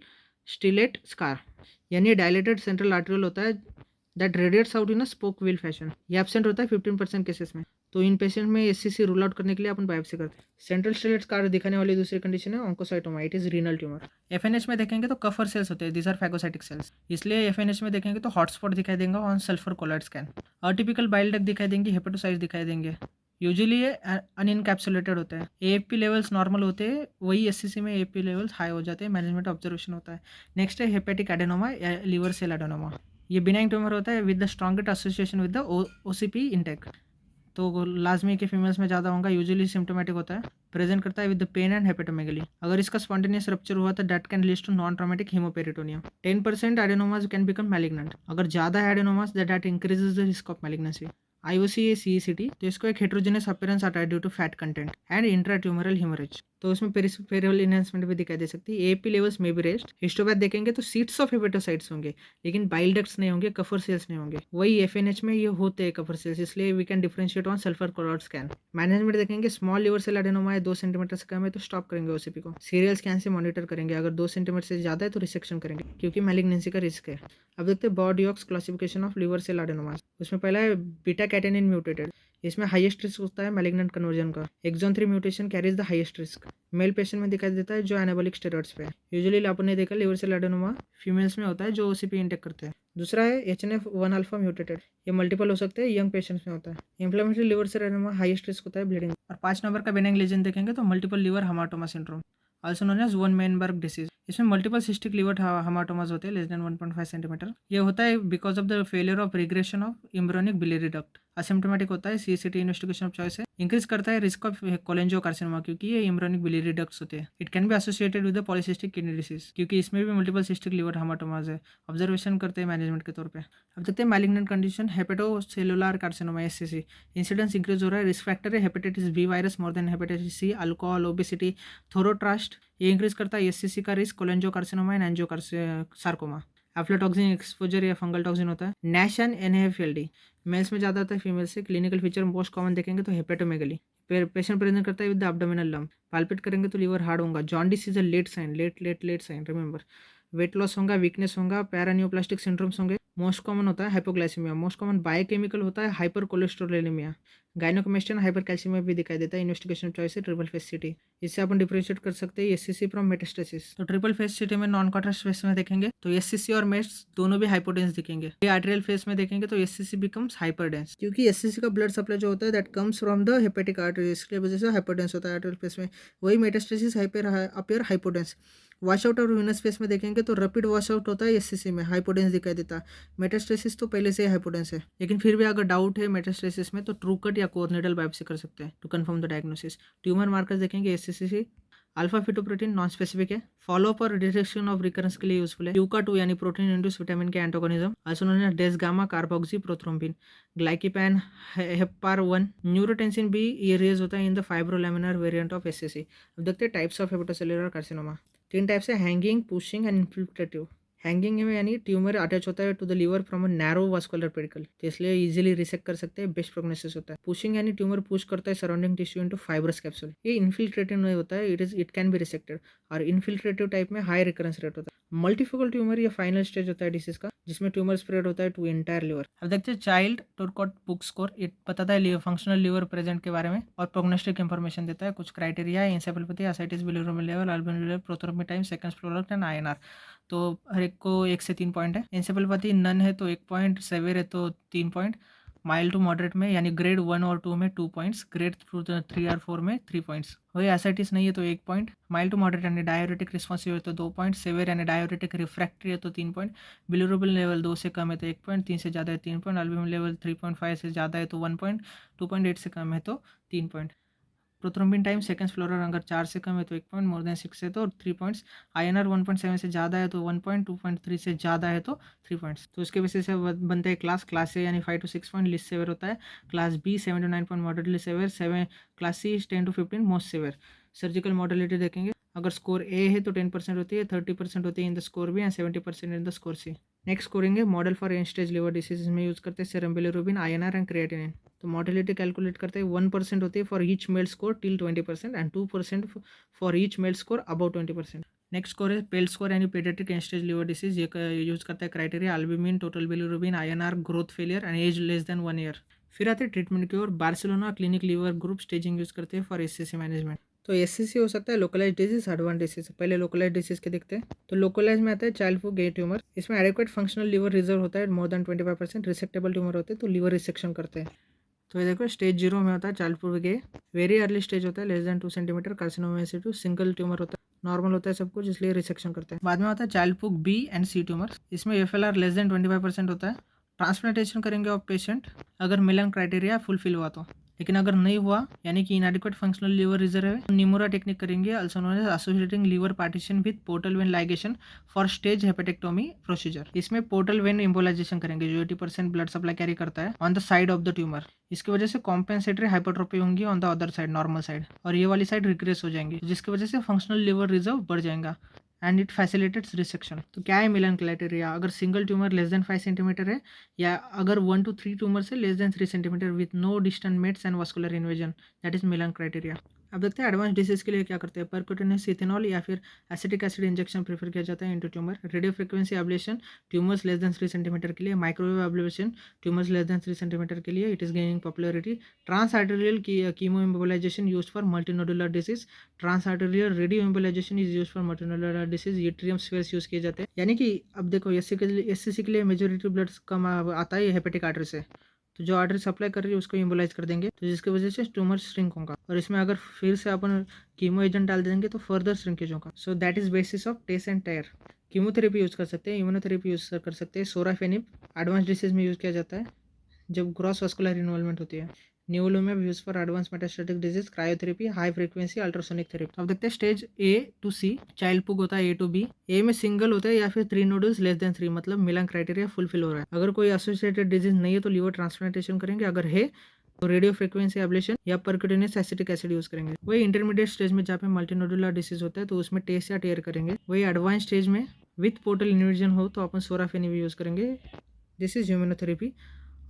A: स्टिलेट स्कार, यानी डायलेटेड सेंट्रल आर्टरियल होता है that radiates out in a spoke wheel fashion. ये एब्सेंट होता है 15% केसेस में। तो इन पेशेंट में SCC रूल आउट करने के लिए अपन बायोप्सी करते हैं। सेंट्रल स्टिलेट स्कार दिखाने वाली दूसरी कंडीशन है oncocytoma, it is renal tumour. FNH में देखेंगे तो कफर सेल्स होते हैं, दीज आर फैगोसाइटिक सेल्स, इसलिए FNH में देखेंगे तो हॉटस्पॉट दिखाई देंगे on sulphur colloid scan. Atypical bile duct दिखाई देंगे, हेपेटोसाइट्स दिखाई देंगे, यूजुअली ये अनइनकैप्सुलेटेड होते हैं। AFP लेवल्स नॉर्मल होते हैं, वही SCC में AFP लेवल्स हाई हो जाते हैं, मैनेजमेंट ऑब्जर्वेशन होता है। नेक्स्ट है हेपेटिक एडेनोमा या लिवर सेल एडेनोमा। ये बिनाइन ट्यूमर होता है with the strongest association with the OCP intake. तो लाजमी के फीमेल्स में ज़्यादा होगा, यूजुअली सिम्प्टोमेटिक होता है, प्रेजेंट करता है with the pain and hepatomegaly. अगर इसका स्पॉन्टेनियस रप्चर हुआ तो that can lead to non traumatic haemoperitoneum. 10% adenomas can become malignant. अगर ज़्यादा है adenomas that increases the risk of malignancy. IOC है CECT, तो इसको एक हेट्रोजेनस अपीयरेंस आता है due to fat content and intratumoural haemorrhage. तो उसमें पेरिफेरल इनहेंसमेंट भी दिखाई दे सकती है। AFP लेवल्स में भी रेस्ट। हिस्टोपैथ देखेंगे तो सीट्स ऑफ हेपेटोसाइट्स होंगे, लेकिन बाइल डक्ट्स नहीं होंगे, कफर सेल्स नहीं होंगे। वही FNH में ये होते हैं कफर सेल्स, इसलिए we can differentiate on sulphur colloid scan. Management देखेंगे, स्मॉल लिवर सेल एडेनोमा है 2 सेंटीमीटर से कम है तो स्टॉप करेंगे OCP को। सीरियल स्कैन से मॉनिटर करेंगे, अगर 2 सेंटीमीटर से ज़्यादा है तो रिसेक्शन करेंगे, क्योंकि मैलिग्नेंसी का रिस्क है। अब देखते हैं Bordeaux classification of liver cell adenomas. उसमें पहला है बीटा कैटेनिन म्यूटेटेड, इसमें हाईएस्ट रिस्क होता है मैलिग्नेंट कन्वर्जन का। Exon 3 mutation carries the highest risk. Male patient में दिखाई देता है जो एनाबॉलिक स्टेरॉइड्स पे है। यूजुअली आपने देखा लिवर सेल एडेनोमा फीमेल्स में होता है जो ओसीपी इंटेक करते हैं। दूसरा है HNF1 अल्फा म्यूटेटेड, ये मल्टीपल हो सकते हैं, यंग पेशेंट्स में होता है। Inflammatory liver cell adenoma highest risk होता है ब्लीडिंग। और 5 नंबर का बेनिग्न लीजन देखेंगे तो multiple liver hamartoma syndrome, also known as von Meyenburg disease. इसमें मल्टीपल सिस्टिक लिवर हेमाटोमास होते हैं लेस देन 1.5 सेंटीमीटर। ये होता है because of the failure of regression of embryonic biliary duct. Asymptomatic होता है, CCT इन्वेस्टिगेशन ऑफ चॉइस है। Increase करता है रिस्क ऑफ कोलेंजियोकार्सिनोमा क्योंकि ये एम्ब्रियोनिक बिलियरी डक्ट्स होते हैं। It can be associated with the polycystic kidney disease क्योंकि इसमें भी मल्टीपल सिस्टिक लिवर हेमाटोमास है। ऑब्जर्वेशन करते हैं मैनेजमेंट के तौर पे। अब देखते हैं malignant condition hepatocellular carcinoma SCC। Incidence increase हो रहा है। रिस्क फैक्टर है hepatitis B virus more than hepatitis C, alcohol, obesity, Thorotrast, ये इंक्रीज करता है SCC का risk, cholangiocarcinoma and angiosarcoma. Aflatoxin exposure या फंगल टॉक्सिन होता है। NASH एंड NAFLD मेल्स में ज़्यादा होता है, फीमेल से। क्लिनिकल फीचर मोस्ट कॉमन देखेंगे तो हेपेटोमेगली, पेशेंट प्रेजेंट करता है with the abdominal lump. Palpate करेंगे तो लीवर हार्ड होगा। Jaundice is a late sign, late sign remember. Weight loss होगा, वीकनेस होगा, पैरान्यूप्लास्टिक सिंड्रोम्स होंगे। मोस्ट कॉमन होता है हाइपोग्लाइसीमिया। मोस्ट कॉमन बायोकेमिकल होता है hypercholesterolaemia. Gynaecomastia and hypercalcaemia भी दिखाई देता है। इन्वेस्टिगेशन चॉइस है ट्रिपल फेस सिटी। इससे अपन डिफरेंशिएट कर सकते हैं SCC फ्रॉम मेटास्टेसिस। तो ट्रिपल फेस सिटी में नॉन कॉन्ट्रास्ट फेस में देखेंगे तो SCC और मेट्स दोनों भी हाइपोडेंस दिखेंगे। आर्टेरियल फेस में देखेंगे तो SCC बिकम्स हाइपरडेंस क्योंकि SCC का ब्लड सप्लाई जो होता है that comes from the hepatic artery, इसकी वजह से हाइपोडेंस होता है आर्टेरियल फेस में। वही metastasis appear hypodense. Wash out और वीनस फेस में देखेंगे तो रैपिड वॉश आउट होता है SCC में, हाइपोडेंस दिखाई देता है। मेटास्टेसिस तो पहले से ही हाइपोडेंस है, लेकिन फिर भी अगर डाउट है मेटास्टेसिस में तो ट्रू कट या कोर नीडल बायोप्सी कर सकते हैं to confirm the diagnosis. Tumour markers देखेंगे SCC, alpha fetoprotein non specific है। फॉलोअप और डिटेक्शन ऑफ रिकरेंस के लिए यूजफुल है। यूका 2 यानी protein induce vitamin K antagonism, also known as des gamma carboxy prothrombin. Glypican hepar 1, neurotensin B, ये raise होता है in the fibrolamellar variant of SCC। अब देखते हैं types of hepatocellular carcinoma. 3 types है, hanging, pushing and infiltrative. Hanging में यानी tumour attach होता है to the liver from a narrow vascular pedicle, तो इसलिए इजीली रिसेक्ट कर सकते हैं, बेस्ट प्रोग्नोसिस होता है। पुशिंग यानी ट्यूमर पुश करता है surrounding tissue into fibrous capsule. ये इन्फिल्ट्रेटिव नहीं होता है, इट कैन बी रिसेक्टेड। और इन्फिल्ट्रेटिव टाइप में हाई रिकरेंस रेट होता है। मल्टीफोकल ट्यूमर या फाइनल स्टेज होता है डिसीज का, जिसमें ट्यूमर स्प्रेड होता है टू एंटायर लिवर। अब देखते हैं चाइल्ड टोरकोट बुक स्कोर। ये बताता है फंक्शनल लिवर प्रेजेंट के बारे में और प्रोग्नोस्टिक इंफॉर्मेशन देता है। कुछ क्राइटेरिया है, encephalopathy, ascites, bilirubin level, albumin level, prothrombin time, seconds product and INR। तो हर एक को 1 से 3 पॉइंट है। इंसेफेलोपैथी नन है तो 1 पॉइंट, सेवियर है तो 3 पॉइंट, माइल्ड टू मॉडरेट में यानी ग्रेड 1 और 2 में 2 पॉइंट्स, ग्रेड 3 और 4 में 3 पॉइंट्स। वही एसाइटिस नहीं है तो 1 पॉइंट, माइल्ड टू मॉडरेट यानी डायोरेटिक रिस्पॉन्सिव है तो 2 पॉइंट, सेवियर यानी डायोरेटिक रिफ्रैक्टरी है तो 3 पॉइंट, बिलिरुबिन लेवल 2 से कम है तो 1 पॉइंट, 3 से ज़्यादा है 3 पॉइंट, अल्बुमिन लेवल 3.5 से ज़्यादा है तो 1 पॉइंट, 2.8 से कम है तो 3 point. Prothrombin time seconds floral अगर 4 से कम है तो 1 पॉइंट, मोर देन 6 है तो 3 पॉइंट्स, INR 1.7 से ज़्यादा है तो 1 पॉइंट, 2.3 से ज़्यादा है तो 3 पॉइंट्स। तो इसके बेसिस से बनते हैं क्लास A यानी 5 to 6 पॉइंट लिस्ट सेवर होता है, class B 7 to 9 point moderately severe, 7 class C 10 to 15 most severe. Surgical modality देखेंगे, अगर स्कोर A है तो 10% होती है, 30% होती है in the score B and 70% in the score C। Next scoring है model for end stage liver disease में यूज करते हैं serum bilirubin, INR and creatinine. तो मॉर्टेलिटी कैलकुलेट करते हैं 1% होती है for each MELD score till 20% and 2% for each MELD score above 20%। Next score है पेल स्कोर यानी paediatric end stage liver disease. ये यूज करता है criteria albumin, total bilirubin, INR, growth failure and age less than 1 year. फिर आते हैं treatment की ओर। Barcelona clinic liver group staging use करते हैं फॉर SCC मैनेजमेंट। तो SCC हो सकता है लोकलाइज डिजीज, एडवांस डिसीज। पहले लोकलाइज डिसीज के देखते हैं। तो लोकलाइज में आता है चाइल्ड फू गे ट्यूमर। इसमें एडिक्वेट फंक्शनल लिवर रिजर्व होता है मोर देन 25%। रिसेक्टेबल ट्यूमर होते हैं तो लिवर रिसेक्शन करते हैं। तो ये देखो स्टेज 0 में होता है चाइल्ड फू गे, वेरी अर्ली स्टेज होता है लेस देन 2 सेंटीमीटर, कार्सिनोमा इन सिटू, सिंगल ट्यूमर होता है, नॉर्मल होता है सब कुछ इसलिए रिसेक्शन करते हैं। बाद में होता है चाइल्ड फू B एंड C ट्यूमर। इसमें FLR लेस देन 25% होता है। ट्रांसप्लांटेशन करेंगे ऑफ पेशेंट अगर मिलन क्राइटेरिया फुलफिल हुआ तो, लेकिन अगर नहीं हुआ यानी कि इनएडिक्वेट फंक्शनल लिवर रिजर्व है तो निमोरा टेक्निक करेंगे, also known as associating liver partition with portal vein ligation for stage hepatectomy procedure. इसमें पोर्टल वेन एम्बोलाइजेशन करेंगे जो 80% ब्लड सप्लाई कैरी करता है on the side of the tumour. इसकी वजह से कॉम्पेंसेटरी हाइपरट्रोफी होंगी on the other side, normal side, और ये वाली साइड रिग्रेस हो जाएंगी जिसकी वजह से फंक्शनल लिवर रिजर्व बढ़ जाएगा एंड इट फैसिलिटेट्स रिसेक्शन। तो क्या है मिलन क्राइटेरिया? अगर single tumour less than 5 centimetre है या अगर 1 to 3 ट्यूमर से less than 3 centimetre with no distant mets and vascular invasion, that is Milan criteria. अब देखते हैं एडवांस डिसीज के लिए क्या करते हैं। परक्यूटेनियस इथेनॉल या फिर एसिटिक एसिड इंजेक्शन प्रेफर किया जाता है into tumour. Radiofrequency ablation tumours less than 3 centimetre के लिए। Microwave ablation tumours less than 3 centimetre के लिए। It is gaining popularity. Transarterial chemoembolisation used for multinodular disease. Transarterial radioembolisation is used for multinodular disease. Yttrium spheres use किए जाते हैं। यानी कि अब देखो एससी के लिए मेजोरिटी ब्लड कम आता है हेपेटिक आर्टरी से, तो जो आर्टरी सप्लाई कर रही है उसको इम्बोलाइज कर देंगे, तो जिसकी वजह से ट्यूमर श्रिंक होगा। और इसमें अगर फिर से अपन कीमो एजेंट डाल देंगे तो फर्दर श्रिंकेज होगा। So that is basis of TACE and TARE. Chemotherapy use कर सकते हैं, इम्यूनोथेरेपी यूज कर सकते हैं। सोराफेनिब एडवांस डिसीज में यूज किया जाता है जब ग्रॉस वास्कुलर इन्वॉल्वमेंट होती है। Nivolumab use for advance metastatic disease. Cryotherapy, high frequency ultrasonic therapy. अब देखते हैं stage A to C. Child Pugh होता है ए टू बी। ए में सिंगल होता है या फिर 3 नोडल्स लेस देन 3, मतलब मिलान क्राइटेरिया फुलफिल हो रहा है। अगर कोई एसोसिएटेड डिजीज नहीं है तो लीवर ट्रांसप्लांटेशन करेंगे, अगर है तो रेडियो फ्रिक्वेंसी एब्लेशन या परक्यूटेनियस एसिटिक एसिड यूज करेंगे। वही इंटरमीडिएट स्टेज में जहाँ पे मल्टीनोडुलर डिसीज होता है तो उसमें टेस्ट या टेयर करेंगे। वही एडवांस स्टेज में विथ पोर्टल इन्वर्जन हो तो अपन सोराफेनिब यूज करेंगे। This is immunotherapy.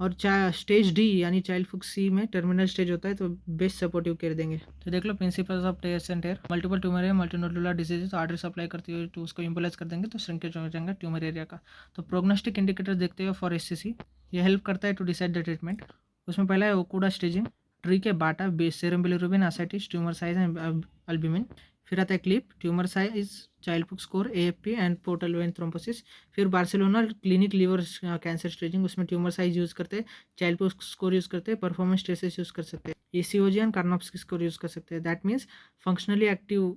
A: और स्टेज डी यानी चाइल्ड पुग सी में टर्मिनल स्टेज होता है तो बेस्ट सपोर्टिव केयर देंगे। तो देख लो principles of TACE and TARE. Multiple tumour है, मल्टीनोडुलर डिजीज है, तो आर्टरी सप्लाई करती है तो उसको इम्बोलाइज कर देंगे तो श्रिंकेज हो जाएगा ट्यूमर एरिया का। तो प्रोग्नोस्टिक इंडिकेटर देखते हो फॉर एससीसी, ये हेल्प करता है टू डिसाइड द ट्रीटमेंट। उसमें पहला है ओकुडा स्टेजिंग, ट्री के बाटा, serum bilirubin, ascites, tumour size and albumin. फिर आता है CLIP, tumour size, Child Pugh score, AFP and portal vein thrombosis. फिर Barcelona clinic liver cancer staging, उसमें ट्यूमर साइज यूज करते हैं, चाइल्ड पुग स्कोर यूज करते हैं, परफॉर्मेंस टेस्ट यूज कर सकते हैं, ECOG and Karnofsky score use कर सकते हैं। That means functionally active,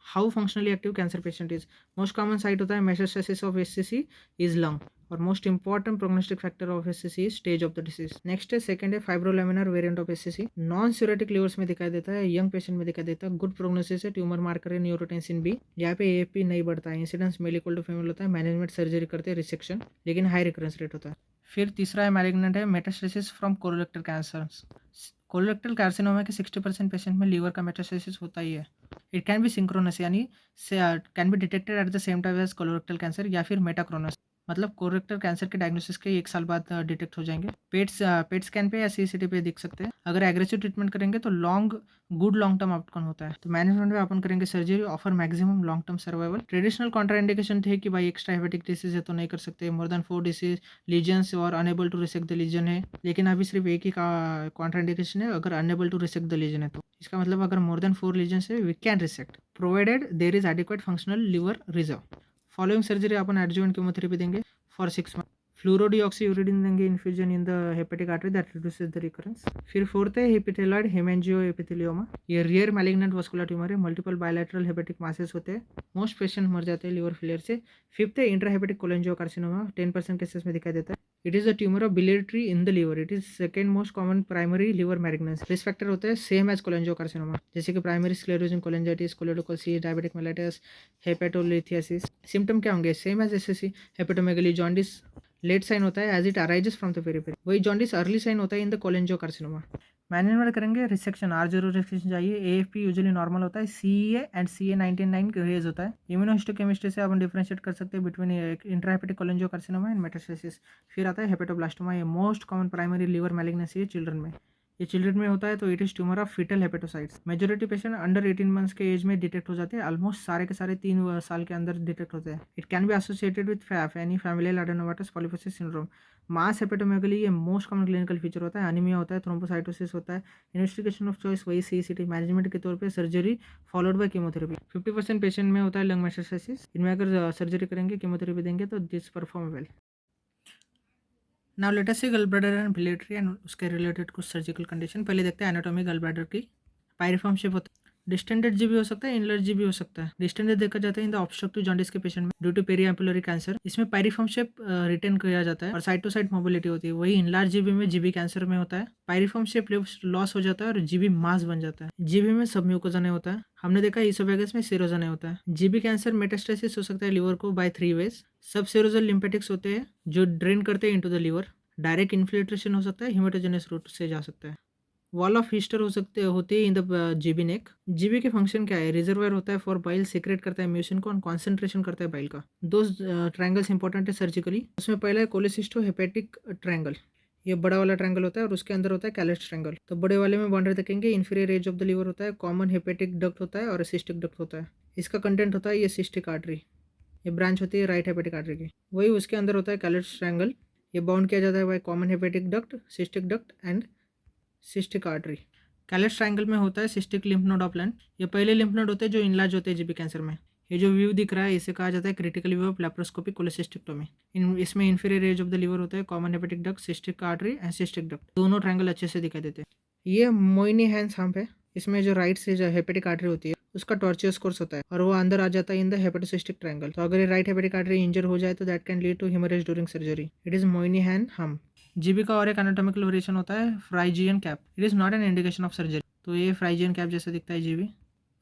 A: how functionally active cancer patient is. Most common site होता है metastasis of SCC is lung, और most important prognostic factor of SCC is stage of the disease. Next है second है fibrolamellar variant of SCC, non cirrhotic livers में दिखाई देता है, young patient में दिखाई देता है, गुड प्रोग्नोसिस है, ट्यूमर मार्कर है न्यूरोटेंसिन बी, यहाँ पे एएफपी नहीं बढ़ता है, incidence male equal to female होता है, मैनेजमेंट सर्जरी करते हैं रिसेक्शन, लेकिन हाई रिकरेंस रेट होता है। फिर तीसरा है मैलिग्नेंट है metastasis from colorectal cancer. Colorectal carcinoma के 60% पेशेंट में लीवर का मेटास्टेसिस होता ही है। इट कैन बी सिंक्रोनस यानी can be detected at the same time as colorectal cancer, या फिर मेटाक्रोनस मतलब कोलोरेक्टल कैंसर के डायग्नोसिस के 1 साल बाद डिटेक्ट हो जाएंगे। पेट स्कैन पे या सीसीटी पे दिख सकते हैं। अगर एग्रेसिव ट्रीटमेंट करेंगे तो गुड लॉन्ग टर्म आउटकम होता है। तो मैनेजमेंट में अपन करेंगे surgery, offer maximum long term survival. Traditional contraindication थे कि भाई एक्स्ट्रा हेपेटिक डिसीज है तो नहीं कर सकते, मोर देन 4 डिसीज, लीजन्स और unable to resect the lesion है, लेकिन अभी सिर्फ एक ही कॉन्ट्राइंडिकेशन है, अगर unable to resect the lesion है तो। इसका मतलब अगर मोर देन 4 लीजन्स है we can resect provided there is adequate functional liver reserve. Following surgery अपन एडजुवेंट कीमोथेरेपी देंगे फॉर 6 मंथ। फ्लूरोडीऑक्सीयूरिडिन देंगे infusion in the hepatic artery that reduces the recurrence. फिर फोर्थ है हेपेटिलॉइड हेमेंजियोएपिथेलियोमा, ये rare malignant vascular tumour है, multiple bilateral hepatic masses होते हैं, most patient मर जाते हैं लीवर फेलियर से। फिफ्थ है इंट्राहेपेटिक कोलेंजियोकार्सिनोमा, 10% केसेस में दिखाई देता है। It is a tumour of biliary tree in the liver, it is second most common primary liver malignancy. Risk factor होता है सेम एज कोलेंजियोकार्सिनोमा, जैसे कि प्राइमरी स्क्लेरोसिस कोलेंजाइटिस, कोलेडोकोसी, डायबिटिक मेलाइटिस, हेपेटोलिथियासिस। सिम्टम क्या होंगे same as SSC, hepatomegaly, jaundice late sign होता है as it arises from the periphery, वही जॉन्डिस अर्ली साइन होता है इन द कोलेंजियोकार्सिनोमा। मैनेजमेंट करेंगे रिसेक्शन, R0 रिसेक्शन चाहिए, एएफपी यूजुअली नॉर्मल होता है, सीए एंड CA 99 रेज होता है। इम्यूनोहिस्टोकेमिस्ट्री से अपन डिफरेंशिएट कर सकते हैं between intrahepatic cholangiocarcinoma and metastasis. फिर आता है हेपेटोब्लास्टोमा, ये most common primary liver malignancy है चिल्ड्रन में, ये चिल्ड्रन में होता है तो it is tumour of fetal hepatocytes. Majority patient under 18 months के एज में डिटेक्ट हो जाते हैं, ऑलमोस्ट सारे के सारे 3 साल के अंदर डिटेक्ट होते हैं। It can be associated with any familial adenomatous polyposis syndrome. Mass hepatomegaly ये मोस्ट कॉमन क्लिनिकल फीचर होता है, एनीमिया होता है, थ्रोम्बोसाइटोसिस होता है। इन्वेस्टिगेशन ऑफ चॉइस वही सीसीटी, मैनेजमेंट के तौर पे surgery followed by chemotherapy. 50% patient में होता है लंग मेटास्टेसिस, इनमें अगर सर्जरी करेंगे कीमोथेरेपी देंगे तो this perform well. Now let us see gall bladder and biliary and उसके रिलेटेड कुछ सर्जिकल कंडीशन। पहले देखते हैं एनाटॉमी गल ब्लैडर की। पायरिफॉर्म शेप होता है, डिस्टेंडेड जी भी हो सकता है, इनलर जी भी हो सकता है। डिस्टेंडेड देखा जाता है इन द ऑब्स्ट्रक्टिव जॉन्डिस के पेशेंट में ड्यू टू पेरिएम्पुलरी कैंसर, इसमें पायरिफॉर्म शेप रिटेन किया जाता है और साइड टू साइड मोबिलिटी होती है। वही इनलार्ज जीबी में जीबी कैंसर में होता है, पायरिफॉर्म शेप लॉस हो जाता है और जीबी मास बन जाता है। जीबी में सब म्यूकोजन होता है, हमने देखा इसोफेगस में सीरोजन होता है। जीबी कैंसर मेटास्टेसिस हो सकता है लिवर को बाय 3 वेज। सब सीरोजल लिम्फेटिक्स होते हैं जो ड्रेन करते हैं into the liver, direct infiltration हो सकता है, हेमाटोजेनस रूट से जा सकता है। वॉल ऑफ हिस्टर होती है in the GB neck. GB के फंक्शन क्या है, रिजर्वायर होता है फॉर बाइल, सीक्रेट करता है म्यूसिन को और कॉन्सेंट्रेशन करता है बाइल का। दो ट्रायंगल्स इंपॉर्टेंट है सर्जिकली, उसमें पहला है कोलेसिस्टो हेपेटिक ट्रायंगल, ये बड़ा वाला ट्रायंगल होता है और उसके अंदर होता है कैलस ट्रायंगल। तो बड़े वाले में बाउंड्री देखेंगे, inferior edge of the liver होता है, कॉमन हेपेटिक डक्ट होता है और सिस्टिक डक्ट होता है। इसका कंटेंट होता है ये सिस्टिक आर्टरी, ये ब्रांच होती है राइट हेपेटिक आर्टरी की। वही उसके अंदर होता है कैलस ट्रायंगल, ये बाउंड किया जाता है by common hepatic duct, cystic duct and cystic artery. Callus triangle में होता है cystic lymph node of land. ये पहले लिम्फ नोड होते हैं जो इनलार्ज होते हैं जीबी कैंसर में। ये जो व्यू दिख रहा है इसे कहा जाता है critical view of laparoscopic cholecystectomy. इसमें inferior edge of the liver होता है, common hepatic duct, cystic artery and cystic duct, दोनों ट्रायंगल अच्छे से दिखाई देते हैं। ये मोइनी हैंस हम्प है। इसमें जो राइट से जो हेपेटिक आर्टरी होती है उसका टॉर्चियस कोर्स होता है और वो अंदर आ जाता है इन द हेपेटोसिस्टिक ट्रायंगल। तो अगर ये राइट हेपेटिक आर्टरी इंजर हो जाए तो that can lead to haemorrhage during surgery. It is Moynihan hump. GB का और एक एनाटॉमिकल वेरिएशन होता है Phrygian cap. It is not an indication of surgery. तो ये फ्राइजियन कैप जैसा दिखता है जीबी।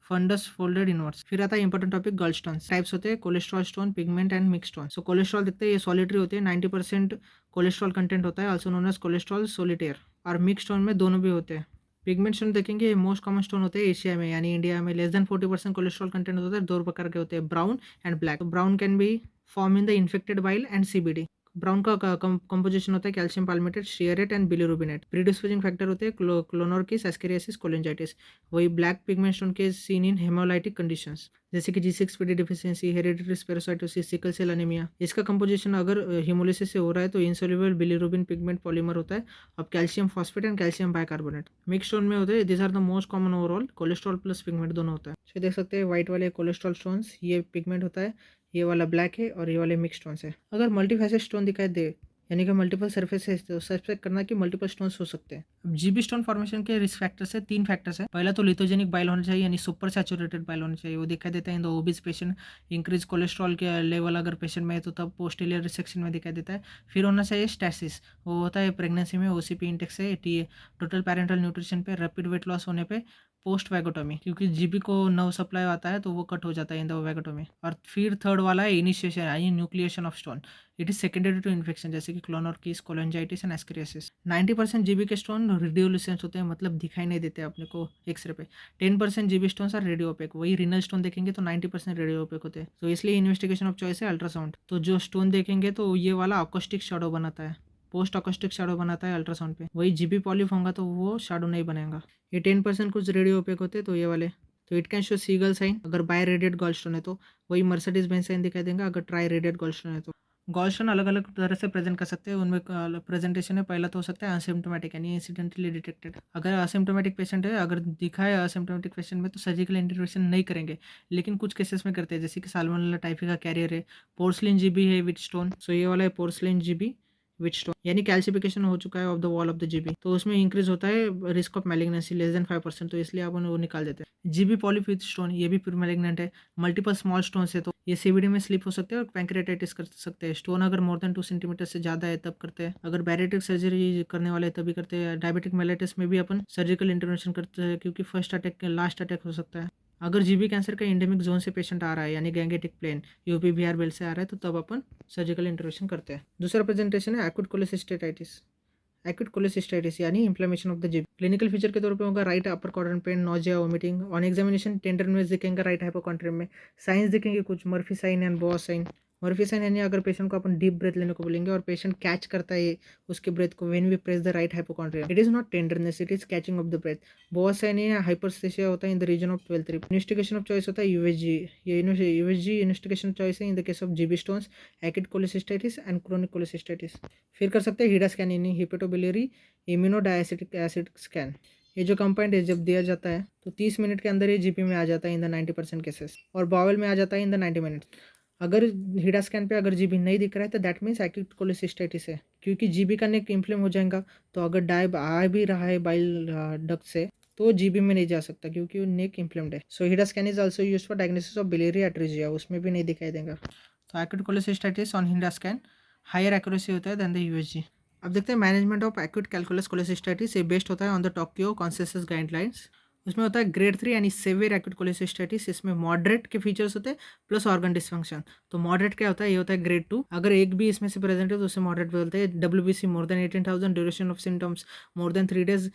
A: Funds folded inwards. फिर आता है important topic gall stones. Types होते हैं cholesterol stone, pigment and mix stone. So cholesterol दिखते हैं ये सॉलिटरी होते हैं, 90% कोलेस्ट्रॉल कंटेंट होता है, also known as cholesterol solitaire. और मिक्स स्टोन में दोनों भी होते हैं। पिगमेंट स्टोन देखेंगे ये मोस्ट कॉमन स्टोन होते हैं एशिया में, यानी इंडिया में लेस देन 40% कोलेस्ट्रॉल कंटेंट होता है। दो प्रकार के होते हैं, brown and black. Brown can be form in the infected bile and CBD. Brown का कंपोजिशन होता है calcium palmitate, stearate and bilirubinate. Predisposing factor होते हैं क्लोनोर्किस, एस्केरियासिस, कोलेंजाइटिस। वही ब्लैक पिगमेंट स्टोन के सीन इन हेमोलाइटिक कंडीशंस जैसे कि G6PD deficiency, hereditary spherocytosis, sickle cell anaemia. इसका कंपोजिशन अगर हिमोलिसिस से हो रहा है तो इनसोल्युबल बिलिरुबिन पिगमेंट पॉलीमर होता है। अब calcium phosphate and calcium bicarbonate mix stone में होते हैं। This are the most common overall. Cholesterol plus pigment दोनों होता है। तो देख सकते हैं व्हाइट वाले कोलेस्ट्रॉल स्टोन्स, ये पिगमेंट होता है, ये वाला ब्लैक है और ये वाले मिक्स स्टोन्स है। अगर मल्टीफेसेट स्टोन दिखाई दे यानी कि मल्टीपल सर्फेस है तो सस्पेक्ट करना कि मल्टीपल स्टोन्स हो सकते हैं। अब जीबी स्टोन फॉर्मेशन के रिस्क फैक्टर्स है, 3 फैक्टर्स है। पहला तो लिथोजेनिक बाइल होना चाहिए, यानी सुपर सैचुरेटेड बाइल होना चाहिए। वो दिखाई देता है in the obese patient. Increase cholesterol के लेवल अगर पेशेंट में है तो तब पोस्टीरियर रिसेक्शन में दिखाई देता है। फिर होना चाहिए स्टैसिस, वो होता है प्रेगनेंसी में ओसीपी इंटेक से टोटल पेरेंटल न्यूट्रिशन पे, रैपिड वेट लॉस होने पे, पोस्ट वैगोटोमी, क्योंकि जीबी को नर्व सप्लाई आता है तो वो कट हो जाता है इन द वैगोटोमी। और फिर थर्ड वाला है इनिशिएशन यानी nucleation of stone. It is secondary to infection जैसे कि clonorchis, cholangitis and ascariasis. 90% GB के स्टोन रेडियोल्यूसेंस होते हैं, मतलब दिखाई नहीं देते अपने को एक्सरे पे। 10% GB stone are radio opaque. वही रिनल स्टोन देखेंगे तो 90% रेडियो ओपेक होते हैं। तो इसलिए इन्वेस्टिगेशन ऑफ चॉइस है अल्ट्रासाउंड। तो जो स्टोन देखेंगे तो ये वाला अकोस्टिक शैडो बनाता है, पोस्ट अकोस्टिक शैडो बनाता है अल्ट्रासाउंड पे। वही जीबी पॉलिप होगा तो वो शैडो नहीं बनेगा। ये 10% कुछ रेडियो ओपेक होते हैं, तो ये वाले। तो it can show seagull sign अगर बाय रेडिएट गॉलस्टोन है तो। वही मर्सिडीज बेंज साइन दिखाई देगा अगर ट्राई रेडिएट गॉलस्टोन है तो। गॉलस्टोन अलग अलग तरह से प्रेजेंट कर सकते हैं, उनमें प्रेजेंटेशन है। पहला तो हो सकता है असिम्टोमेटिक यानी इंसिडेंटली डिटेक्टेड। अगर असिम्टोमेटिक पेशेंट है, अगर दिखा है असिम्टोमेटिक पेशेंट में तो सर्जिकल इंटरवेंशन नहीं करेंगे, लेकिन कुछ केसेस में करते हैं जैसे कि साल्मोनेला टाइफी का कैरियर है, पोर्सलिन जीबी है विथ स्टोन। सो ये वाला है पोर्सलिन जीबी विथ स्टोन, यानी कैल्सिफिकेशन हो चुका है of the wall of the GB, तो उसमें इंक्रीज होता है risk of malignancy less than 5%, तो इसलिए आप वो निकाल देते हैं। जीबी पॉलिप विथ स्टोन ये भी प्योर मैलिग्नेंट है। मल्टीपल स्मॉल स्टोन है तो ये सीवीडी में स्लिप हो सकते हैं और पैंक्रेटाइटिस कर सकते हैं। स्टोन अगर मोर देन 2 सेंटीमीटर से ज़्यादा है तब करते हैं। अगर बैरिट्रिक सर्जरी करने वाले हैं तभी करते हैं। डायबिटिक मेलाइटिस में भी अपन सर्जिकल इंटरवेंशन करते हैं क्योंकि फर्स्ट अटैक लास्ट अटैक हो सकता है। अगर जीबी कैंसर का इंडेमिक जोन से पेशेंट आ रहा है यानी Gangetic plain UP Bihar belt से आ रहा है तो तब अपन सर्जिकल इंटरवेंशन करते हैं। दूसरा प्रेजेंटेशन है एक्यूट कोलेसिस्टेटाइटिस। एक्यूट कोलेसिस्टाइटिस यानी inflammation of the GB. Clinical feature के तौर पे होगा right upper quadrant pain, nausea, vomiting. On examination tenderness दिखेंगे राइट हाइपोकॉन्ड्रियम में। साइंस दिखेंगे कुछ Murphy sign and Boas sign. Murphy sign यानी अगर पेशेंट को अपन डीप ब्रेथ लेने को बोलेंगे और पेशेंट कैच करता है उसके ब्रेथ को when we press the right hypochondrium, it is not tenderness, it is catching of the breath. Boas sign या हाइपरस्थेसिया होता है in the region of 12th rib. Investigation of choice होता है USG. ये यूएसजी इन्वेस्टिगेशन चॉइस है in the case of GB stones, acute cholecystitis and chronic cholecystitis. फिर कर सकते हैं हिडा स्कैन यानी हिपेटोबिलियरी इम्यूनोडायसिटिक एसिड स्कैन। ये जो कंपाउंड है जब दिया जाता है तो 30 मिनट के अंदर ये जीपी में आ जाता है इन द 90% केसेस, और बावल में आ जाता है इन द 90 मिनट। अगर हिडा स्कैन पे अगर जीबी नहीं दिख रहा है तो दैट मीन्स एक्यूट कोलेसिस्टाइटिस है, क्योंकि जीबी का नेक इन्फ्लेम हो जाएगा। तो अगर डायब आ भी रहा है बाइल डक्ट से तो जीबी में नहीं जा सकता क्योंकि वो नेक इन्फ्लेम्ड है। So HIDA scan is also use for diagnosis of biliary atresia, उसमें भी नहीं दिखाई देगा। तो acute cholecystitis on HIDA scan higher accuracy होता है देन द यूएसजी। अब देखते हैं management of acute calculous cholecystitis. ये बेस्ड होता है on the Tokyo consensus guidelines. उसमें होता है ग्रेड 3 यानी सेवियर एक्यूट कोलेसिस्टाइटिस। इसमें मॉडरेट के फीचर्स होते हैं प्लस ऑर्गन डिसफंक्शन। तो मॉडरेट क्या होता है, ये होता है ग्रेड 2। अगर एक भी इसमें से प्रेजेंट है तो उसे मॉडरेट बोलते हैं। WBC more than 18,000, duration of symptoms more than 3 days,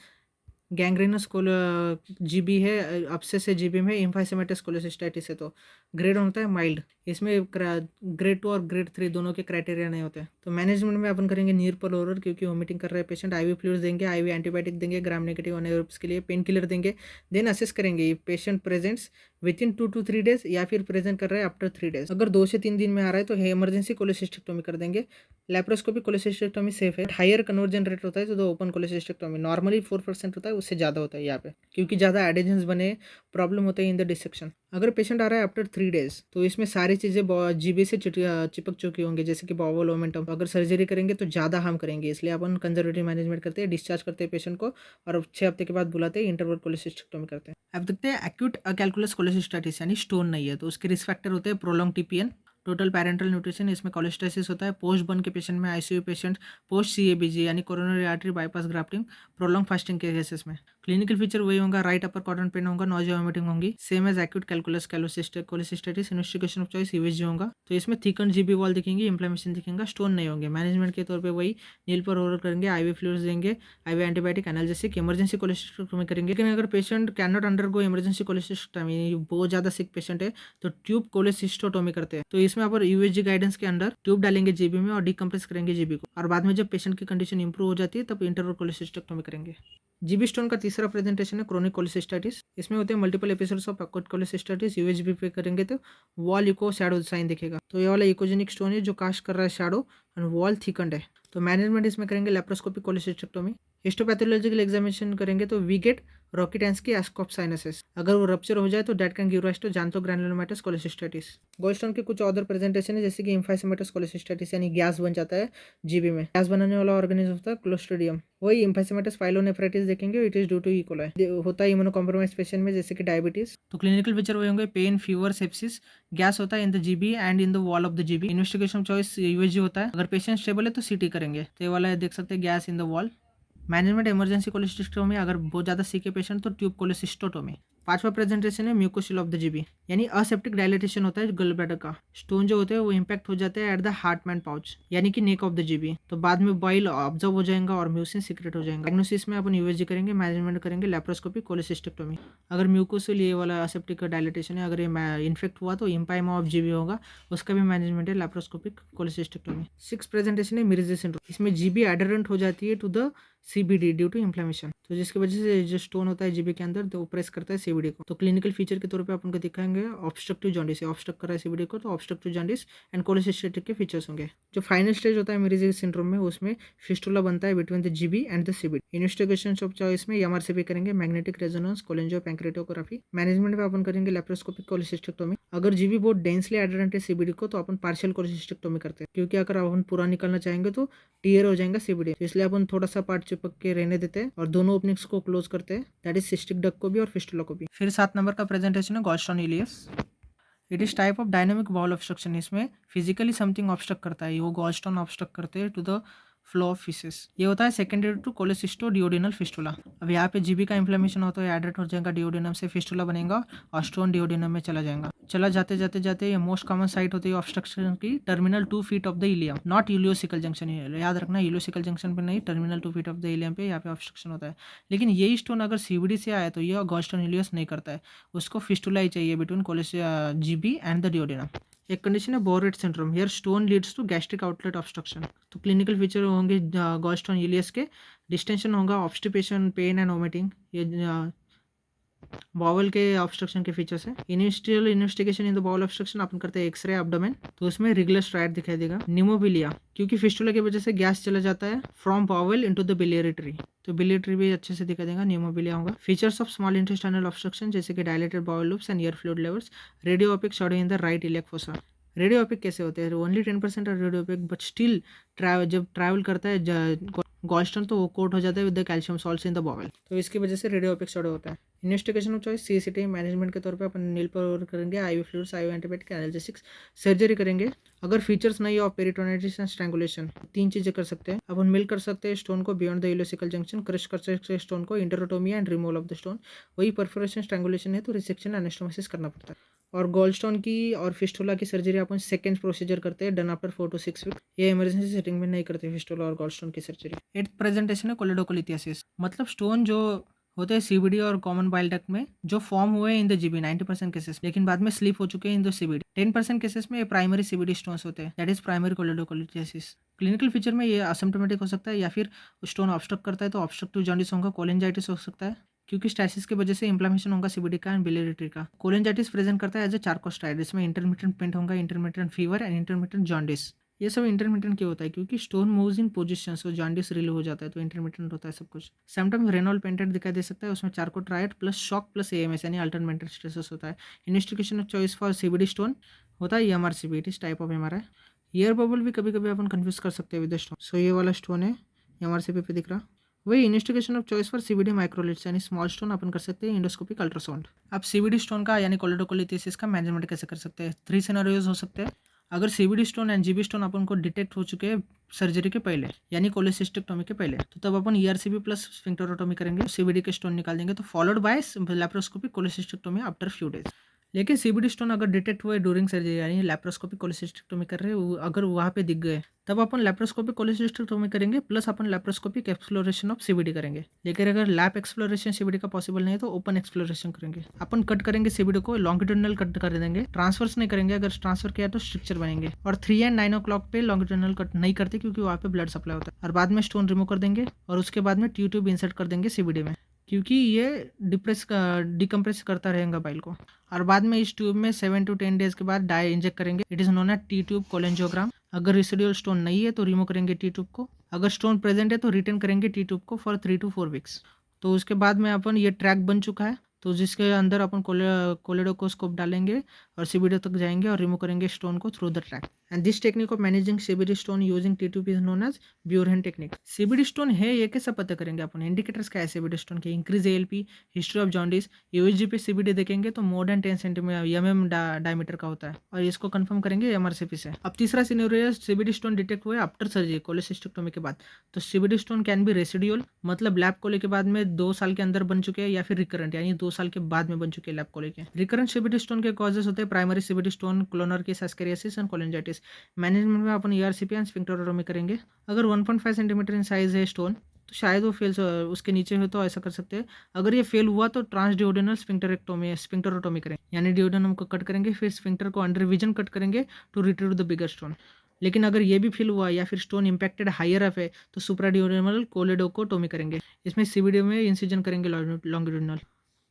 A: gangrenous GB है, अब्सेस है जीबी में, इम्फाइसेमेटस कोलोसिस्टाइटिस है तो ग्रेड होता है माइल्ड। इसमें ग्रेड 2 और ग्रेड 3 दोनों के क्राइटेरिया नहीं होते हैं। तो मैनेजमेंट में अपन करेंगे नीर पर ओरल, क्योंकि वोमिटिंग कर रहे हैं पेशेंट, आईवी फ्लूइड्स देंगे, आईवी एंटीबायोटिक देंगे ग्राम नेगेटिव अनेरोब्स के लिए, पेन किलर देंगे। देन असेस करेंगे patient presents with in 2 to 3 days या फिर प्रेजेंट कर रहा है आफ्टर 3 डेज। अगर 2 से 3 दिन में आ रहा है तो इमरजेंसी कोलोसिस्टेक्टोमी कर देंगे। लैप्रोस्कोपिक कोलोसिस्टेक्टोमी सेफ है, हायर कन्वर्जन रेट होता है तो ओपन कोलोसिस्टेक्टोमी नॉर्मली 4% होता है, उससे ज़्यादा होता है यहाँ पे, क्योंकि ज़्यादा एडेजेंस बने, प्रॉब्लम होते हैं इन द डिसेक्शन। अगर पेशेंट आ रहा है आफ्टर 3 डेज तो इसमें सारी चीज़ें जीबी से चिपक चुकी होंगी, जैसे कि बॉवल मोमेंटम। अगर सर्जरी करेंगे तो ज़्यादा हार्म करेंगे, इसलिए अपन कंजर्वेटिव मैनेजमेंट करते हैं, डिस्चार्ज करते हैं पेशेंट को और 6 हफ्ते के बाद बुलाते हैं, इंटरवल कोलोसिस्टेक्टोमी करते हैं। अब देखते हैं एक्यूट कैलकुलस कोलोसिस्टाइटिस यानी स्टोन नहीं है तो उसके रिस्क फैक्टर होते हैं prolong TPN, total parenteral nutrition, इसमें कोलेस्टेसिस होता है, पोस्ट बर्न के पेशेंट में, आईसीयू पेशेंट, पोस्ट सीएबीजी यानी coronary artery bypass grafting, prolong fasting के केसेस में। क्लिनिकल फीचर वही होगा, राइट अपर क्वाड्रेंट पेन होगा, नॉजिया वोमिटिंग होंगी, same as acute calculous cholecystitis. Investigation of choice USG होगा, तो इसमें थिकन जीबी वॉल दिखेंगे, इंफ्लेमेशन दिखेगा, स्टोन नहीं होंगे। मैनेजमेंट के तौर पे वही नील पर ओरल करेंगे, आईवी फ्लूइड्स देंगे, IV antibiotic, analgesic, emergency cholecystectomy करेंगे। लेकिन अगर patient can not undergo emergency cholecystectomy, बहुत ज़्यादा सिक पेशेंट है तो ट्यूब कोलेसिस्टोटोमी करते हैं। तो इसमें आप यूएसजी गाइडेंस के अंडर ट्यूब डालेंगे जीबी में और डिकम्प्रेस करेंगे जीबी को, और बाद में जब पेशेंट की कंडीशन इंप्रूव हो जाती है तब इंटरवल कोलेसिस्टेक्टोमी करेंगे। जीबी स्टोन का तीसरा प्रेजेंटेशन है क्रोनिक कोलेसिस्टाइटिस। इसमें होते हैं multiple episodes of acute cholecystitis. USG पे करेंगे तो वॉल इको शैडो साइन दिखेगा, तो ये वाला इकोजेनिक स्टोन है जो कास्ट कर रहा है शैडो और वॉल थिकंड है। तो मैनेजमेंट इसमें करेंगे लैप्रोस्कोपिक कोलेसिस्टेक्टोमी। हिस्टोपैथोलॉजिकल एग्जामिनेशन करेंगे तो we get Rokitansky Aschoff sinuses. अगर वो रप्चर हो जाए तो that can give rise to xanthogranulomatous cholecystitis. Gallstone के कुछ अदर प्रेजेंटेशन है, जैसे कि इम्फाइसेमेटस कोलेसिस्टाइटिस यानी गैस बन जाता है जीबी में। गैस बनाने वाला ऑर्गेनिज्म होता है क्लोस्ट्रिडियम। वही इम्फाइसेमेटस फाइलोनेफ्राइटिस देखेंगे, it is due to E coli, होता है इम्यूनो कॉम्प्रोमाइज पेशेंट में, जैसे कि डायबिटीज। तो क्लिनिकल फीचर वही होंगे, पेन, फीवर, सेप्सिस, गैस होता है in the GB and in the wall of the GB. Investigation choice USG होता है, अगर पेशेंट स्टेबल है तो सीटी करेंगे। तो ये वाला देख सकते हैं gas in the wall. Management emergency cholecystectomy, अगर बहुत ज़्यादा सीके पेशेंट तो ट्यूब कोलेसिस्टोटोमी। पांचवा प्रेजेंटेशन है म्यूकोसिल ऑफ द जीबी, यानी असेप्टिक डायलेटेशन होता है गल ब्लैडर का। स्टोन जो होते हैं वो इम्पैक्ट हो जाते हैं एट द हार्टमैन पाउच यानी कि नेक ऑफ द जीबी, तो बाद में बॉइल ऑब्जर्व हो जाएगा और म्यूसिन सीक्रेट हो जाएगा। डायग्नोसिस में अपन यूएसजी करेंगे, मैनेजमेंट करेंगे लैप्रोस्कोपी कोलेसिस्टेक्टोमी। अगर म्यूकोसिल ये वाला असेप्टिक डायलेटेशन है, अगर ये इन्फेक्ट हुआ तो इम्पाइमा ऑफ जीबी होगा, उसका भी मैनेजमेंट है लैप्रोस्कोपिक कोलेसिस्टेक्टोमी। सिक्स प्रेजेंटेशन है मिर्जी सिंड्रोम। इसमें जीबी एडरेंट हो जाती है to the CBD due to inflammation, तो जिसकी वजह से जो स्टोन होता है जीबी के अंदर तो वो प्रेस करता है सीबीडी को। तो क्लिनिकल फीचर के तौर पे अपन को दिखाएंगे ऑब्स्ट्रक्टिव जॉन्डिस, ऑब्स्ट्रक्ट कर रहा है सीबीडी को, तो ऑब्स्ट्रक्टिव जॉन्डिस एंड कोलेसिस्टेटिक के फीचर्स होंगे। जो फाइनल स्टेज होता है मिर्जी सिंड्रोम में, उसमें फिस्टुला बनता है between the GB and the CBD. Investigation of choice में एमआरसीपी करेंगे, मैग्नेटिक रेजोनेंस, कोलेंजियो पैंक्रेटोग्राफी। मैनेजमेंट में अपन करेंगे लैप्रोस्कोपिक कोलेसिस्टेक्टोमी। अगर जीबी बहुत डेंसली एडरेंट है सीबीडी को तो अपन पार्शियल कोलेसिस्टेक्टोमी करते हैं, क्योंकि अगर अपन पूरा निकालना चाहेंगे तो टीयर हो जाएगा सीबीडी, तो इसलिए अपन थोड़ा सा पार्ट चिपक के रहने देते हैं और दोनों ओपनिंग्स को क्लोज करते हैं, दैट इज सिस्टिक डक को भी और फिस्टुला को भी। फिर 7 नंबर का प्रेजेंटेशन है gallstone ileus. It is type of dynamic wall obstruction. इसमें फिजिकली समथिंग ऑब्स्ट्रक्ट करता है, वो गॉलस्टोन ऑब्स्ट्रक्ट करते हैं to the flow of faeces. ये होता है secondary to cholecysto duodenal fistula. अब यहाँ पे जीबी का इन्फ्लेमेशन होता है, एडेट हो जाएगा डिओडिनम से, फिस्टुला बनेगा और स्टोन डिओडिनम में चला जाएगा। चला जाते जाते जाते ये मोस्ट कॉमन साइट होती है ऑब्स्ट्रक्शन की terminal 2 feet of the ileum, not ileocaecal junction. याद रखना यूलियोसिकल जंक्शन पे नहीं, terminal 2 feet of the ileum पे यहाँ पे ऑब्स्ट्रक्शन होता है। लेकिन यही स्टोन अगर सीबीडी से आया तो ये गॉलस्टोन इलियस नहीं करता है, उसको फिस्टुला ही चाहिए between GB and the duodenum. एक कंडीशन है Bouveret syndrome, here stone leads to gastric outlet obstruction. तो क्लिनिकल फीचर होंगे गॉलस्टोन इलियस के, डिस्टेंशन होगा, ऑब्स्टिपेशन, पेन एंड वोमिटिंग। ये बॉवल के ऑब्स्ट्रक्शन के फीचर्स है। Initial investigation in the bowel obstruction अपन करते हैं एक्सरे एब्डोमेन, तो उसमें रेगुलर स्ट्राइड दिखाई देगा। निमोबिलिया, क्योंकि फिस्टुला की वजह से गैस चला जाता है from bowel into the biliary tree, तो बिलियरी ट्री भी अच्छे से दिखाई देगा, निमोबिलिया होगा। Features of small intestinal obstruction, जैसे कि dilated bowel loops and air fluid levels. Radiopaque shadow in the right iliac fossa. Radiopaque कैसे होते हैं? ओनली 10% और रेडियोपिक, बट स्टिल जब ट्रैवल करता है गॉलस्टोन तो वो कोट हो जाता है with the calcium salts in the bowel, तो इसकी वजह से रेडियोपिक शैडो होता है। Investigation of choice CCT. Management के तौर पे अपन नील पर करेंगे, IV fluids, IV antibiotic, analgesics. Surgery करेंगे अगर फीचर्स नहीं हो, पेरिटोनाइटिस एंड स्ट्रैंगुलेशन। 3 चीजें कर सकते हैं अपन, मिल कर सकते हैं स्टोन को beyond the ileocaecal junction, crush कर सकते हैं स्टोन को, enterotomy and removal of the stone. वही परफोरेशन स्ट्रैंगुलेशन है तो रिसेक्शन एनास्टोमोसिस करना पड़ता है। और गोल्डस्टोन की और फिस्टुला की सर्जरी अपन सेकेंड प्रोसीजर करते हैं, डन आफ्टर 4 to 6 वीक। ये इमरजेंसी सेटिंग में नहीं करते फिस्टुला और गोल्डस्टोन की सर्जरी। 8th प्रेजेंटेशन है कोलेडोकोलिथियासिस, मतलब स्टोन जो होते हैं सीबीडी और कॉमन बाइल डक्ट में, जो फॉर्म हुए इन द जीबी 90% केसेस, लेकिन बाद में स्लीप हो चुके हैं इन द सीबीडी। 10% केसेस में ये प्राइमरी सीबीडी स्टोन्स होते हैं, that is primary choledocholithiasis. Clinical feature में ये असिम्प्टोमेटिक हो सकता है या फिर स्टोन ऑब्स्ट्रक्ट करता है तो ऑब्स्ट्रक्टिव जॉन्डिस होगा, कोलेंजाइटिस हो सकता है क्योंकि स्टैसिस की वजह से इंफ्लेमेशन होगा सीबीडी का एंड बिलियरी का। कोलेंजाइटिस प्रेजेंट करता है एज ए चार्कोस्टाइड, इसमें इंटरमिटेंट पेन होगा, intermittent fever and intermittent jaundice. ये सब इंटरमिटेंट क्यों होता है? क्योंकि stone moves in position, so jaundice relieve हो जाता है, तो इंटरमिटेंट होता है सब कुछ। सिम्टम्स रेनॉल पेंटेड दिखाई दे सकता है, उसमें Charcot triad plus shock plus AMS यानी अल्टरनेटिव स्ट्रेसेस होता है। Investigation of choice for CBD stone होता है MRCB, it is type of MRI. Air bubble भी कभी कभी अपन कंफ्यूज कर सकते हैं विद स्टोन। सो ये वाला स्टोन है एमआरसीबी पे दिख रहा। वही investigation of choice for CBD microliths यानी स्मॉल स्टोन अपन कर सकते हैं इंडोस्कोपिक अल्ट्रासाउंड। अब सीबीडी स्टोन का यानी कोलिडोकोलिटिस का मैनेजमेंट कैसे कर सकते हैं? 3 सिनेरियोज हो सकते हैं। अगर CBD stone and GB stone अपन को डिटेक्ट हो चुके हैं सर्जरी के पहले यानी कोलेसिस्टेक्टोमी के पहले, तो तब अपन ईआरसीबी प्लस स्फिंक्टरोटोमी करेंगे, सीबीडी के स्टोन निकाल देंगे, तो followed by laparoscopic cholecystectomy after few days. लेकिन सीबीडी स्टोन अगर डिटेक्ट हुए ड्यूरिंग सर्जरी यानी लैप्रोस्कोपिक कोलेसिस्टेक्टोमी कर रहे हैं, अगर वहाँ पे दिख गए, तब अपन लैप्रोस्कोपिक कोलेसिस्टेक्टोमी करेंगे plus upon laparoscopic exploration of CBD करेंगे। लेकिन अगर लैप एक्सप्लोरेशन सीबीडी का पॉसिबल नहीं है तो ओपन एक्सप्लोरेशन करेंगे। अपन कट करेंगे सीबीडी को, लॉन्गिट्यूडिनल कट कर देंगे, ट्रांसफर्स नहीं करेंगे, अगर ट्रांसफर किया तो स्ट्रक्चर बनेंगे। और 3 एंड 9 o'clock पे लॉन्गिट्यूडिनल कट नहीं करते क्योंकि वहाँ पे ब्लड सप्लाई होता है। और बाद में स्टोन रिमूव कर देंगे और उसके बाद में ट्यूब इंसर्ट कर देंगे सीबीडी में, क्योंकि ये डिकम्प्रेस करता रहेगा बाइल को। और बाद में इस ट्यूब में 7 to 10 डेज के बाद डाई इंजेक्ट करेंगे, it is known as T tube cholangiogram. अगर रेसिडुअल स्टोन नहीं है तो रिमूव करेंगे टी ट्यूब को, अगर स्टोन प्रेजेंट है तो रिटेन करेंगे टी ट्यूब को फॉर 3 to 4 वीक्स। तो उसके बाद में अपन ये ट्रैक बन चुका है, तो जिसके अंदर अपन कोलेडोकोस्कोप डालेंगे और सीबीडी तक जाएंगे और रिमूव करेंगे स्टोन को through the track. And this technique of managing CBD stone using T tube is known as Burhenne technique. CBD stone है ये कैसे पता करेंगे अपन? इंडिकेटर्स क्या है सीबीडी स्टोन के? Increase ALP, history of jaundice, USG पे सीबीडी देखेंगे तो more than 10 centimetre mm diameter का होता है और इसको कंफर्म करेंगे एमआरसीपी से। अब तीसरा सिनेरियो सीबीडी स्टोन डिटेक्ट हुए आफ्टर सर्जरी कोलेसिस्टेक्टोमी के बाद, तो CBD stone can be residual, मतलब लैब कोले के बाद में 2 साल के अंदर बन चुके हैं, या फिर रिकरेंट यानी 2 साल के बाद में बन चुके हैं लैब कोले के। रिकरेंट सीबीडी स्टोन के कॉजेस होते हैं primary CBD stone, cloner case, ascariasis and cholangitis. Management में अपन ईआरसीपी एंड स्फिंक्टरोटोमी करेंगे। अगर 1.5 सेंटीमीटर इन साइज है स्टोन तो शायद वो फेल उसके नीचे हो तो ऐसा कर सकते हैं। अगर ये फेल हुआ तो ट्रांसडियोडेनल स्फिंक्टरोटोमी करें, यानी डियोडेनम को कट करेंगे, फिर स्फिंक्टर को अंडर विजन कट करेंगे to retrieve the bigger stone. लेकिन अगर ये भी फेल हुआ या फिर स्टोन इंपैक्टेड हायर अप है तो सुप्राडियोडेनल कोलेडोकोटोमी करेंगे, इसमें सीबीडी में इंसिजन करेंगे लॉन्गिट्यूडिनल।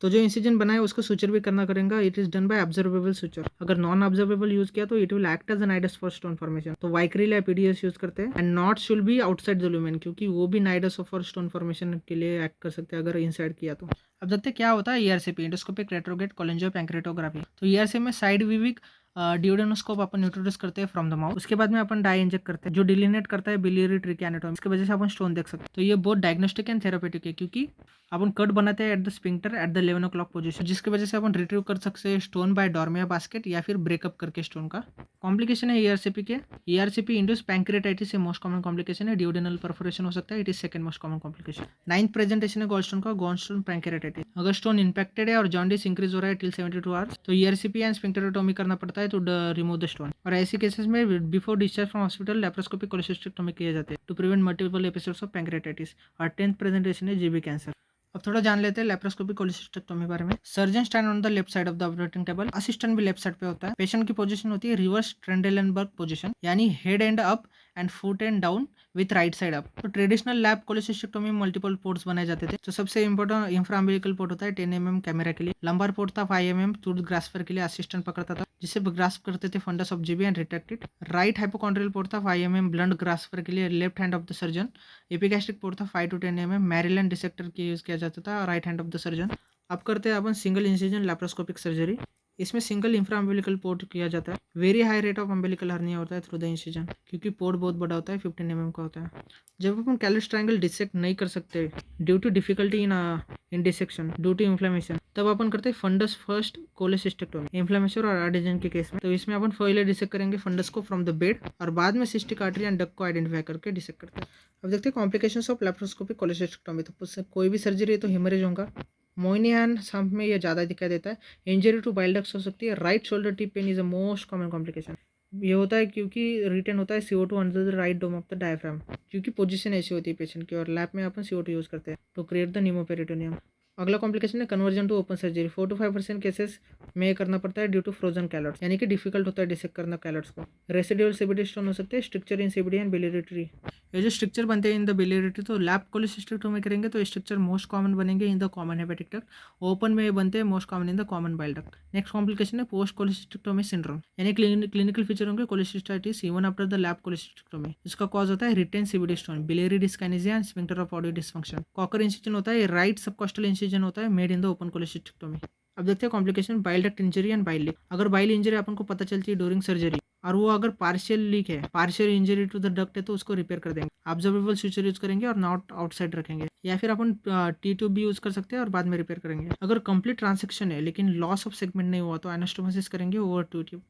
A: तो जो इंसिजन बनाए उसको सुचर भी करना करेगा, it is done by absorbable suture. अगर नॉन ऑब्जर्वेबल यूज किया तो it will act as an nidus for stone formation, तो वाइक्रिल या पीडीएस यूज करते हैं। And knot should be outside the lumen, क्योंकि वो भी नाइडस फॉर स्टोन फॉर्मेशन के लिए एक्ट कर सकते हैं अगर इनसाइड किया तो। अब देखते हैं क्या होता है ईआरसीपी, इंडोस्कोपिक रेट्रोग्रेड कोलेंजियोपैंक्रेटोग्राफी। तो ईआरसी में साइड विविक डियोडेनोस्कोप अपन इंट्रोड्यूस करते हैं फ्रॉम द माउथ, उसके बाद में अपन डाई इंजेक्ट करते हैं जो डिलिनेट करता है बिलियरी ट्री की एनाटॉमी, इसकी वजह से अपन स्टोन देख सकते हैं। तो ये बहुत डायग्नोस्टिक एंड थेरापेटिक है, क्योंकि अपन कट बनाते हैं at the sphincter at the 11 o'clock position, जिसकी वजह से अपन रिट्रीव कर सकते हैं स्टोन बाय डॉर्मिया बास्केट या फिर ब्रेकअप करके स्टोन का। कॉम्प्लिकेशन है ईआरसीपी के, ईआरसीपी इंड्यूस पैंक्रेटाइटिस से मोस्ट कॉमन कॉम्प्लिकेशन है, डियोडेनल परफोरेशन हो सकता है, it is second most common complication. 9th presentation है गॉलस्टोन का, गॉलस्टोन पैंक्रेटाइटिस। अगर स्टोन इंपैक्टेड है और जॉन्डिस इंक्रीज हो रहा है टिल 72 आवर्स तो ईआरसीपी एंड स्फिंक्टरोटोमी करना पड़ता है टू रिमूव द स्टोन। और ऐसे केसेस में before discharge from hospital laparoscopic cholecystectomy किए जाते हैं to prevent multiple episodes of pancreatitis. और 10th प्रेजेंटेशन है जीबी कैंसर। अब थोड़ा जान लेते हैं लैप्रोस्कोपिक कोलेसिस्टेक्टोमी बारे में। Surgeon stand on the left side of the operating table, assistant भी लेफ्ट साइड पे होता है। पेशेंट की पोजीशन होती है रिवर्स ट्रेंडेलनबर्ग पोजीशन, यानी head and up and foot and down with right side up. तो ट्रेडिशनल लैब कोलेसिस्टेक्टोमी में मल्टीपल पोर्ट्स बनाए जाते थे। तो सबसे इंपॉर्टेंट इंफ्राअम्बिलिकल पोर्ट होता है 10 mm कैमरा के लिए, लंबार पोर्ट था 5 mm टूथ ग्रास्पर के लिए, असिस्टेंट पकड़ता था जिससे ग्रास्प करते थे fundus of GB and retract it. Right hypochondrial port था 5 mm ब्लंट ग्रास्पर के लिए, left hand of the surgeon. Epigastric port था 5 to 10 mm, मैरिलन डिसेक्टर के यूज किया जाता था, right hand of the surgeon. अब करते हैं अपन सिंगल इंसिजन लैप्रोस्कोपिक सर्जरी। इसमें सिंगल इंफ्राअम्बिलिकल पोर्ट किया जाता है। Very high rate of umbilical hernia होता है थ्रू द इंसिजन, क्योंकि पोर्ट बहुत बड़ा होता है, 15 mm का होता है। जब अपन कैलस ट्रायंगल डिसेक्ट नहीं कर सकते due to difficulty in dissection due to inflammation, तब अपन करते हैं फंडस फर्स्ट कोलेसिस्टेक्टोमी इन्फ्लेमेशन और एडिशन के केस में। तो इसमें अपन पहले डिसेक्ट करेंगे फंडस को फ्रॉम द बेड और बाद में सिस्टिक आर्टरी एंड डक को आइडेंटिफाई करके डिसेक्ट करते हैं। अब देखते हैं कॉम्प्लिकेशंस ऑफ लैप्रोस्कोपिक कोलेसिस्टेक्टोमी। तो कोई भी सर्जरी है तो हेमरेज होगा, मोइनियन सम्प में ये ज़्यादा दिखाई देता है। इंजरी टू बाइल डक्ट्स हो सकती है। Right shoulder tip pain is the most common complication. ये होता है क्योंकि रिटर्न होता है CO2 under the right dome of the diaphragm, क्योंकि पोजीशन ऐसी होती है पेशेंट की, और लैब में अपन CO2 यूज़ करते हैं टू क्रिएट द न्यूमोपेरिटोनियम। अगला कॉम्प्लिकेशन है conversion to open surgery. 4 to 5% cases में करना पड़ता है ड्यू टू फ्रोजन कैलोट्स, यानी कि डिफिकल्ट होता है डिसेक्ट करना कैलोट्स को। रेसिडुअल सीबीडी स्टोन हो सकते हैं, stricture in CBD and biliary tree. ये जो स्ट्रक्चर बनते हैं इन द बिलियरी ट्री, तो लैप कोलिसिस्टेक्टोमी करेंगे तो स्ट्रक्चर मोस्ट कॉमन बनेंगे in the common hepatic duct. Open में ये बनते हैं most common in the common bile duct. Next complication है पोस्ट कोलिसिस्टेक्टोमी सिंड्रोम, यानी क्लिनिकल फीचर होंगे cholecystitis even after the lap cholecystectomy. इसका कॉज होता है retained CBD stone, biliary dyskinesia and sphincter of Oddi dysfunction. Kocher incision होता है, right subcostal incision होता है made in the open cholecystectomy. अब देखते हैं complication bile duct injury and bile leak. अगर बाइल इंजरी अपन को पता चलती है ड्यूरिंग सर्जरी और वो अगर पार्शियल लीक है, partial injury to the duct है, तो उसको रिपेयर कर देंगे। ऑब्जर्वेबल सूचर यूज करेंगे और नॉट आउटसाइड रखेंगे, या फिर अपन टी ट्यूब भी यूज कर सकते हैं और बाद में रिपेयर करेंगे। अगर कंप्लीट ट्रांसेक्शन है लेकिन लॉस ऑफ सेगमेंट नहीं हुआ तो एनास्टोमोसिस करेंगे ओवर टी ट्यूब।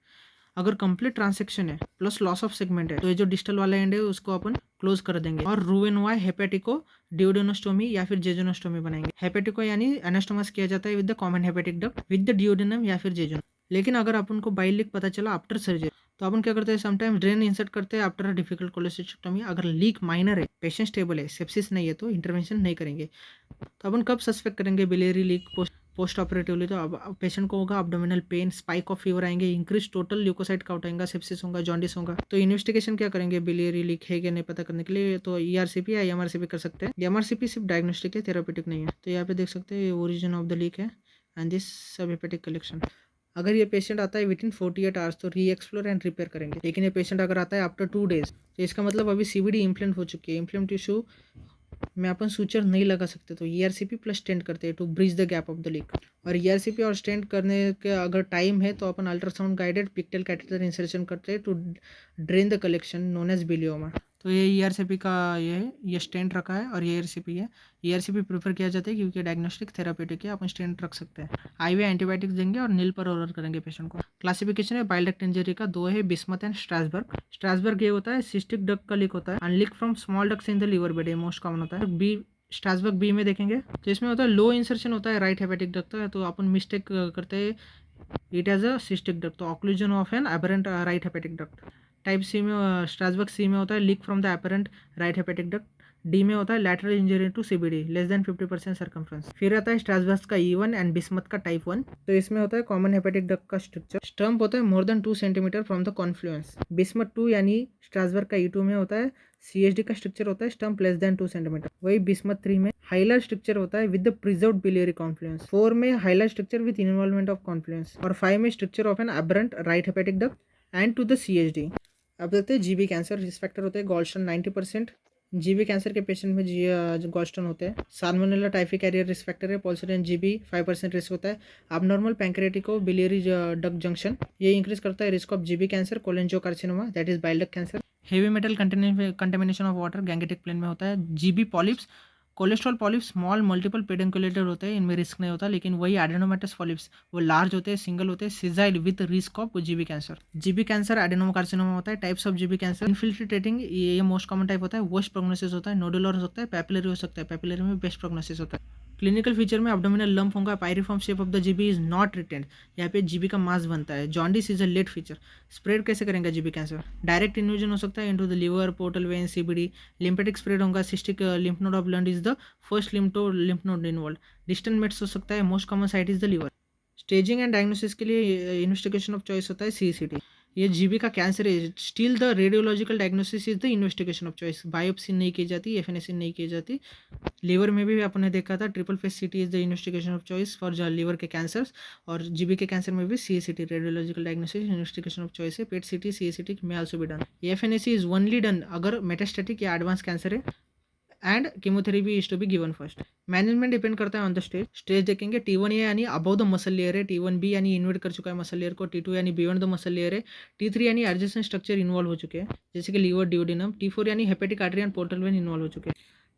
A: अगर कंप्लीट ट्रांसेक्शन है प्लस लॉस ऑफ सेगमेंट है तो ये जो डिस्टल वाला एंड है उसको अपन क्लोज कर देंगे और रूवेनवाई हेपेटिको डियोडेनोस्टोमी या फिर जेजुनोस्टोमी बनाएंगे। हेपेटिको यानी एनास्टोमस किया जाता है with the common hepatic duct with the duodenum या फिर जेजुन। लेकिन अगर अपन को बाइल लीक पता चला आफ्टर सर्जरी तो अपन क्या करते हैं, समटाइम ड्रेन इंसर्ट करते हैं आफ्टर अ डिफिकल्ट कोलिसिस्टेक्टोमी। अगर लीक माइनर है, पेशेंट स्टेबल है, सेप्सिस नहीं है तो इंटरवेंशन नहीं करेंगे। तो अपन कब सस्पेक्ट करेंगे बिलियरी लीक पोस्ट ऑपरेटिवली, तो अब पेशेंट को होगा abdominal pain, spike of fever आएंगे, इंक्रीज टोटल ल्यूकोसाइट काउंट आएगा, सेप्सिस होगा, जॉन्डिस होगा। तो इन्वेस्टिगेशन क्या करेंगे बिलियरी लीक है कि नहीं पता करने के लिए, तो ईआरसीपी या एमआरसीपी कर सकते हैं। एमआरसीपी सिर्फ डायग्नोस्टिक है, थेरापेटिक नहीं है। तो यहाँ पे देख सकते हैं ओरिजिन ऑफ द लीक है एंड दिस सब हेपेटिक कलेक्शन। अगर ये पेशेंट आता है विद इन 48 आवर्स तो री एक्सप्लोर एंड रिपेयर करेंगे। लेकिन ये पेशेंट अगर आता है आफ्टर 2 डेज तो इसका मतलब अभी सीबीडी इम्प्लेंट हो चुकी है। इम्प्लेंट टिश्यू में अपन सूचर नहीं लगा सकते तो ईआरसीपी प्लस स्टेंट करते हैं to bridge the gap of the leak. और ईआरसीपी और स्टेंट करने के अगर टाइम है तो अपन ultrasound guided pigtail catheter insertion करते हैं to drain the collection known as biloma. तो ये ईआरसीपी का ये स्टेंट रखा है और ये ईआरसीपी है। ईआरसीपी प्रेफर किया जाता है क्योंकि डायग्नोस्टिक थेरापेटिक है, अपन स्टेंट रख सकते हैं। आईवी एंटीबायोटिक्स देंगे और नील पर ऑर्डर करेंगे पेशेंट को। क्लासिफिकेशन है बाइल डक्ट इंजरी का 2 है, बिस्मथ एंड स्ट्रासबर्ग। स्ट्रासबर्ग ये होता है सिस्टिक डक्ट का लीक होता है, an leak from small ducts in the liver bed, most common होता है। बी स्ट्रासबर्ग बी में देखेंगे तो इसमें होता है लो इंसर्शन होता है राइट हेपेटिक डक्ट का, तो अपन मिस्टेक करते हैं it as a cystic duct, तो occlusion of an aberrant right hepatic duct. Type C में स्ट्रासबर्ग सी में होता है leak from the aberrant right hepatic duct. D में होता है lateral injury to CBD less than 50% circumference. फिर आता है स्ट्रासबर्ग का E1 एंड बिस्मथ का टाइप 1, तो इसमें होता है कॉमन हेपेटिक डक्ट का स्ट्रक्चर। स्टम्प होता है more then 2 centimetre from the Confluence. Bismuth 2 यानी स्ट्रासबर्ग का E2 में होता है CHD का स्ट्रक्चर होता है स्टम्प लेस देन 2 सेंटीमीटर। वही बिस्मथ 3 में हाइलर स्ट्रक्चर होता है with the preserved biliary confluence. 4 में hilar structure with involvement of confluence और 5 में structure of an aberrant right hepatic duct and to the CHD। अब देखते हैं जीबी कैंसर। रिस्क फैक्टर होते हैं गॉलस्टोन 90%। जीबी कैंसर के पेशेंट में गॉलस्टोन होते हैं। Salmonella typhi carrier risk factor है। पॉल्सरियन जीबी 5% रिस्क होता है। Abnormal pancreatico biliary duct junction ये इंक्रीज करता है risk of GB cancer, cholangiocarcinoma that is bile duct cancer. Heavy metal contamination of water Gangetic plain में होता है। GB polyps, cholesterol polyps small multiple pedunculated होते हैं, इनमें रिस्क नहीं होता। लेकिन वही एडेनोमेटस पॉलिप्स वो लार्ज होते हैं, सिंगल होते हैं, sessile with risk of GB cancer. GB cancer adenocarcinoma होता है। Types of GB cancer infiltrating ये मोस्ट कॉमन टाइप होता है। वर्स्ट प्रोग्नोसिस होता है। नोडुलर हो सकता है, पैपिलरी हो सकता है, पैपिलरी में बेस्ट प्रोग्नोसिस होता है। क्लिनिकल फीचर में अब्डोमिनल लंप होगा, pyriform shape of the GB is not retained, यहाँ पे जीबी का मास बनता है। Jaundice is a late feature. Spread कैसे करेंगे जीबी कैंसर? डायरेक्ट इन्फ्यूजन हो सकता है into the liver, portal vein, CBD. Lymphatic spread होगा। Cystic lymph node of blood is the first lymph node involve. Distant mets हो सकता है। Most common site is the liver. Staging and diagnosis के लिए investigation of choice होता है CCT। ये GB का कैंसर है, still the radiological diagnosis is the investigation of choice. Biopsy नहीं की जाती, FNAC नहीं की जाती। लीवर में भी आपने देखा था triple phase CT is the investigation of choice for liver के कैंसर्स, और जीबी के कैंसर में भी CCT radiological diagnosis investigation of choice है। पेट CT CCT में आल्सो भी done. FNAC is only done अगर मेटास्टेटिक या एडवांस कैंसर है and chemotherapy is to be given first. Management depend करता है ऑन द स्टेज देखेंगे। T1 यानी अबव द मसल लेयर है, T1B यानी इन्वेट कर चुका है मसल लेयर को, T2 यानी बियॉन्ड द मसल लेयर है, T3 यानी एडजेसेंट स्ट्रक्चर इन्वॉल्व हो चुके हैं जैसे कि लीवर, ड्यूडेनम, T4 यानी hepatic artery and portal when involve हो चुके हैं।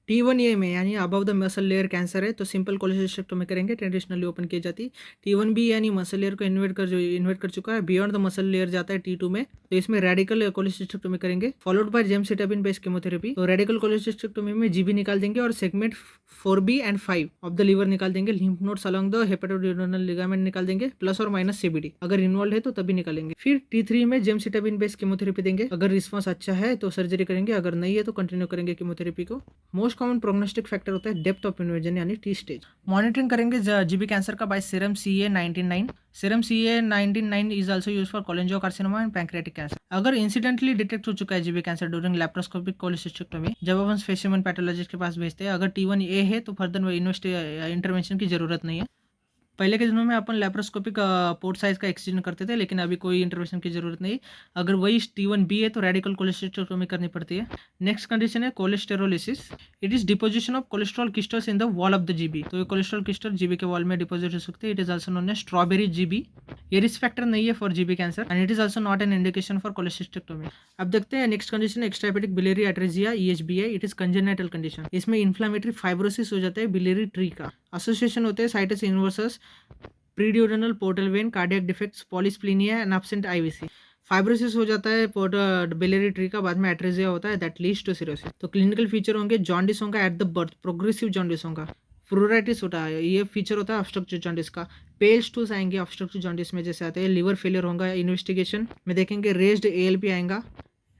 A: T1A में यानी above the muscle layer cancer है तो सिंपल कोलेसिस्टेक्टोमी करेंगे, ट्रेडिशनली ओपन की जाती। T1B यानी मसल लेयर को इन्वेट कर चुका है, बियॉन्ड द मसल लेयर जाता है T2 में, तो इसमें रेडिकल कोलेसिस्टेक्टोमी करेंगे followed by gemcitabine based chemotherapy. तो रेडिकल कोलेसिस्टेक्टोमी में जीबी निकाल देंगे और segment 4B and 5 of the liver निकाल देंगे। Lymph nodes along the hepatoduodenal ligament निकाल देंगे, प्लस और माइनस CBD अगर इन्वॉल्व है तो तभी निकालेंगे। फिर T3 में जेमसिटाबिन बेस्ड कीमोथेरेपी देंगे। अगर रिस्पॉन्स अच्छा है तो सर्जरी करेंगे, अगर नहीं है तो कंटिन्यू करेंगे कीमोथेरेपी को। मोस्ट कॉमन प्रोग्नोस्टिक फैक्टर होता है डेप्थ ऑफ इन्वेजन यानी टी स्टेज। मॉनिटरिंग करेंगे जीबी कैंसर का by serum CA-19-9। Serum CA-19-9 is also use for cholangiocarcinoma and pancreatic cancer. अगर इंसिडेंटली डिटेक्ट हो चुका है GB cancer during laparoscopic cholecystectomy, जब अपन स्पेसिमेन पैथोलॉजिस्ट के पास भेजते हैं, अगर T1A है तो फर्दर इंटरवेंशन की जरूरत नहीं है। पहले के दिनों में अपन लैप्रोस्कोपिक पोर्ट साइज का एक्सचेंज करते थे, लेकिन अभी कोई इंटरवेंशन की जरूरत नहीं। अगर वही T1B है तो रेडिकल कोलेस्टेरोटोमी करनी पड़ती है। नेक्स्ट कंडीशन है cholesterolosis. It is deposition of cholesterol crystals in the wall of the GB. तो ये कोलेस्ट्रॉल क्रिस्टल जीबी के वॉल में डिपोजिट हो सकते हैं। It is also known as strawberry GB. ये रिस्क फैक्टर नहीं है for GB cancer and it is also not an indication for cholecystectomy. अब देखते हैं next condition extrahepatic biliary atresia EHBA। It is congenital condition. इसमें inflammatory fibrosis हो जाता है बिलियरी ट्री का। एसोसिएशन होते हैं situs inversus, preduodenal portal vein, cardiac defects, polysplenia and absent IVC। Fibrosis हो जाता है बिलियरी ट्री का, बाद में एट्रेजिया होता है दैट लीड्स टू सिरोसिस। तो क्लिनिकल फीचर होंगे जॉन्डिस होगा at the birth, progressive jaundice होगा, फ्लोराइटिस होता है, ये फीचर होता है ऑब्स्ट्रक्टिव जॉन्डिस का। पेल स्टूल्स आएंगे ऑब्स्ट्रक्टिव जॉन्डिस में जैसे आते हैं। लिवर फेलियर होगा। इन्वेस्टिगेशन में देखेंगे रेज्ड ALP आएगा।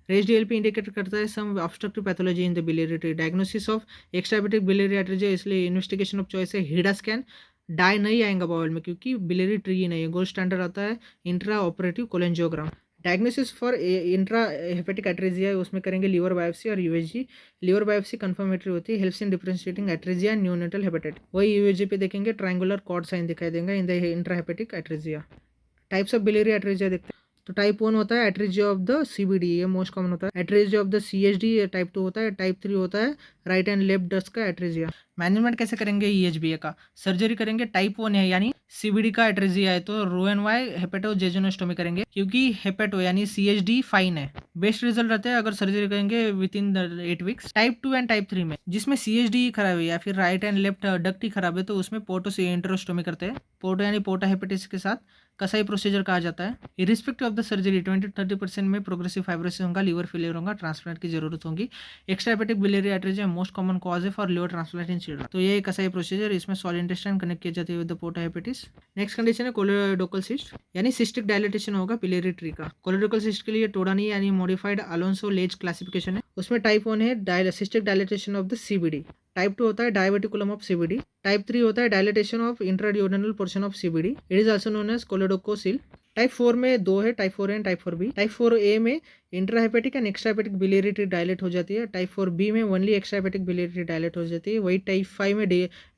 A: रेज्ड ALP इंडिकेट करता है some obstructive pathology in the biliary tree. Diagnosis of extrahepatic biliary atresia, इसलिए इन्वेस्टिगेशन ऑफ चॉइस है हिडा स्कैन। डाई नहीं आएगा बाउल में क्योंकि बिलियरी ट्री ही नहीं है। गोल्ड स्टैंडर्ड आता है intraoperative cholangiogram. Diagnosis for intrahepatic atresia, उसमें करेंगे लीवर बायोप्सी और USG। लीवर बायोप्सी कंफर्मेटरी होती है, helps in differentiating atresia and neonatal hepatitis. वही USG पे देखेंगे ट्रायंगुलर कॉर्ड साइन दिखाई देंगे in the intrahepatic atresia. Types of biliary atresia देखते हैं। तो टाइप 1 होता है एट्रेजिया ऑफ द CBD, ये मोस्ट कॉमन होता है। Atresia of the CHD type 2 होता है। टाइप 3 होता है राइट एंड लेफ्ट डस्ट का एट्रेजिया। मैनेजमेंट कैसे करेंगे EHBA का? सर्जरी करेंगे। टाइप 1 है यानी CBD का एट्रेजिया है तो Roux-en-Y हेपेटोजेजुनोस्टोमी करेंगे क्योंकि हेपेटो यानी CHD फाइन है। बेस्ट रिजल्ट रहते हैं अगर सर्जरी करेंगे with in 8 weeks. Type 2 and type 3 में जिसमें CHD खराब है या फिर राइट एंड लेफ्ट डक्ट ही खराब है तो उसमें पोर्टो से इंटरोस्टोमी करते हैं। पोर्टो यानी पोर्टा हेपेटिस के साथ कसाई प्रोसीजर कहा जाता है। इरिस्पेक्टिव ऑफ द सर्जरी 20-30% में प्रोग्रेसिव फाइब्रोसिस होगा, लीवर फेलियर होगा, ट्रांसप्लांट की जरूरत होगी। Extrahepatic biliary atresia most common cause है for liver transplant in children. तो ये कसाई प्रोसीजर, इसमें सॉल इंटेस्टाइन कनेक्ट किया जाती है with the porta hepatis. Next condition है कोलोडोकल सिस्ट यानी सिस्टिक डायलिटेशन होगा बिलियरी ट्री का। कोलोडोकल सिस्ट के लिए टोडानी यानी मॉडिफाइड अलोन्सो लेज क्लासिफिकेशन है। उसमें टाइप 1 है cystic dilatation of the CBD। Type 2 होता है डायवर्टिकुलम ऑफ CBD। टाइप 3 होता है dilatation of intraduodenal portion of CBD। It is also known as choledochocele. Type 4 में 2 है, type 4A and type 4B। Type 4A में intrahepatic and extrahepatic biliary tree dilate हो जाती है। टाइप 4B में only extrahepatic biliary tree dilate हो जाती है। वही टाइप 5 में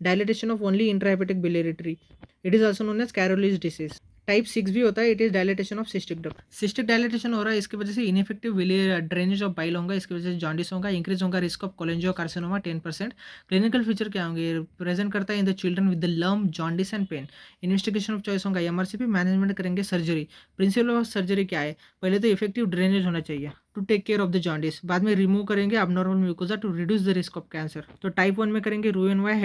A: dilatation of only intrahepatic biliary tree. It is also known as Caroli's disease. Type 6 भी होता है, it is dilatation of cystic duct. Cystic dilatation हो रहा है, इसकी वजह से इनइफेक्टिव ड्रेनेज ऑफ बाइल होगा, इसकी वजह से जॉन्डिस होगा, इंक्रीज होगा risk of cholangiocarcinoma 10%। Clinical feature क्या होंगे? प्रेजेंट करता है in the children with the lump, jaundice and pain. Investigation of choice होगा MRCP। मैनेजमेंट करेंगे सर्जरी। प्रिंसिपल ऑफ सर्जरी क्या है? पहले तो इफेक्टिव ड्रेनेज होना चाहिए to take care of the jaundice. बाद में रिमूव करेंगे abnormal mucosa to reduce the risk of cancer. तो टाइप 1 में करेंगे Roux-en-Y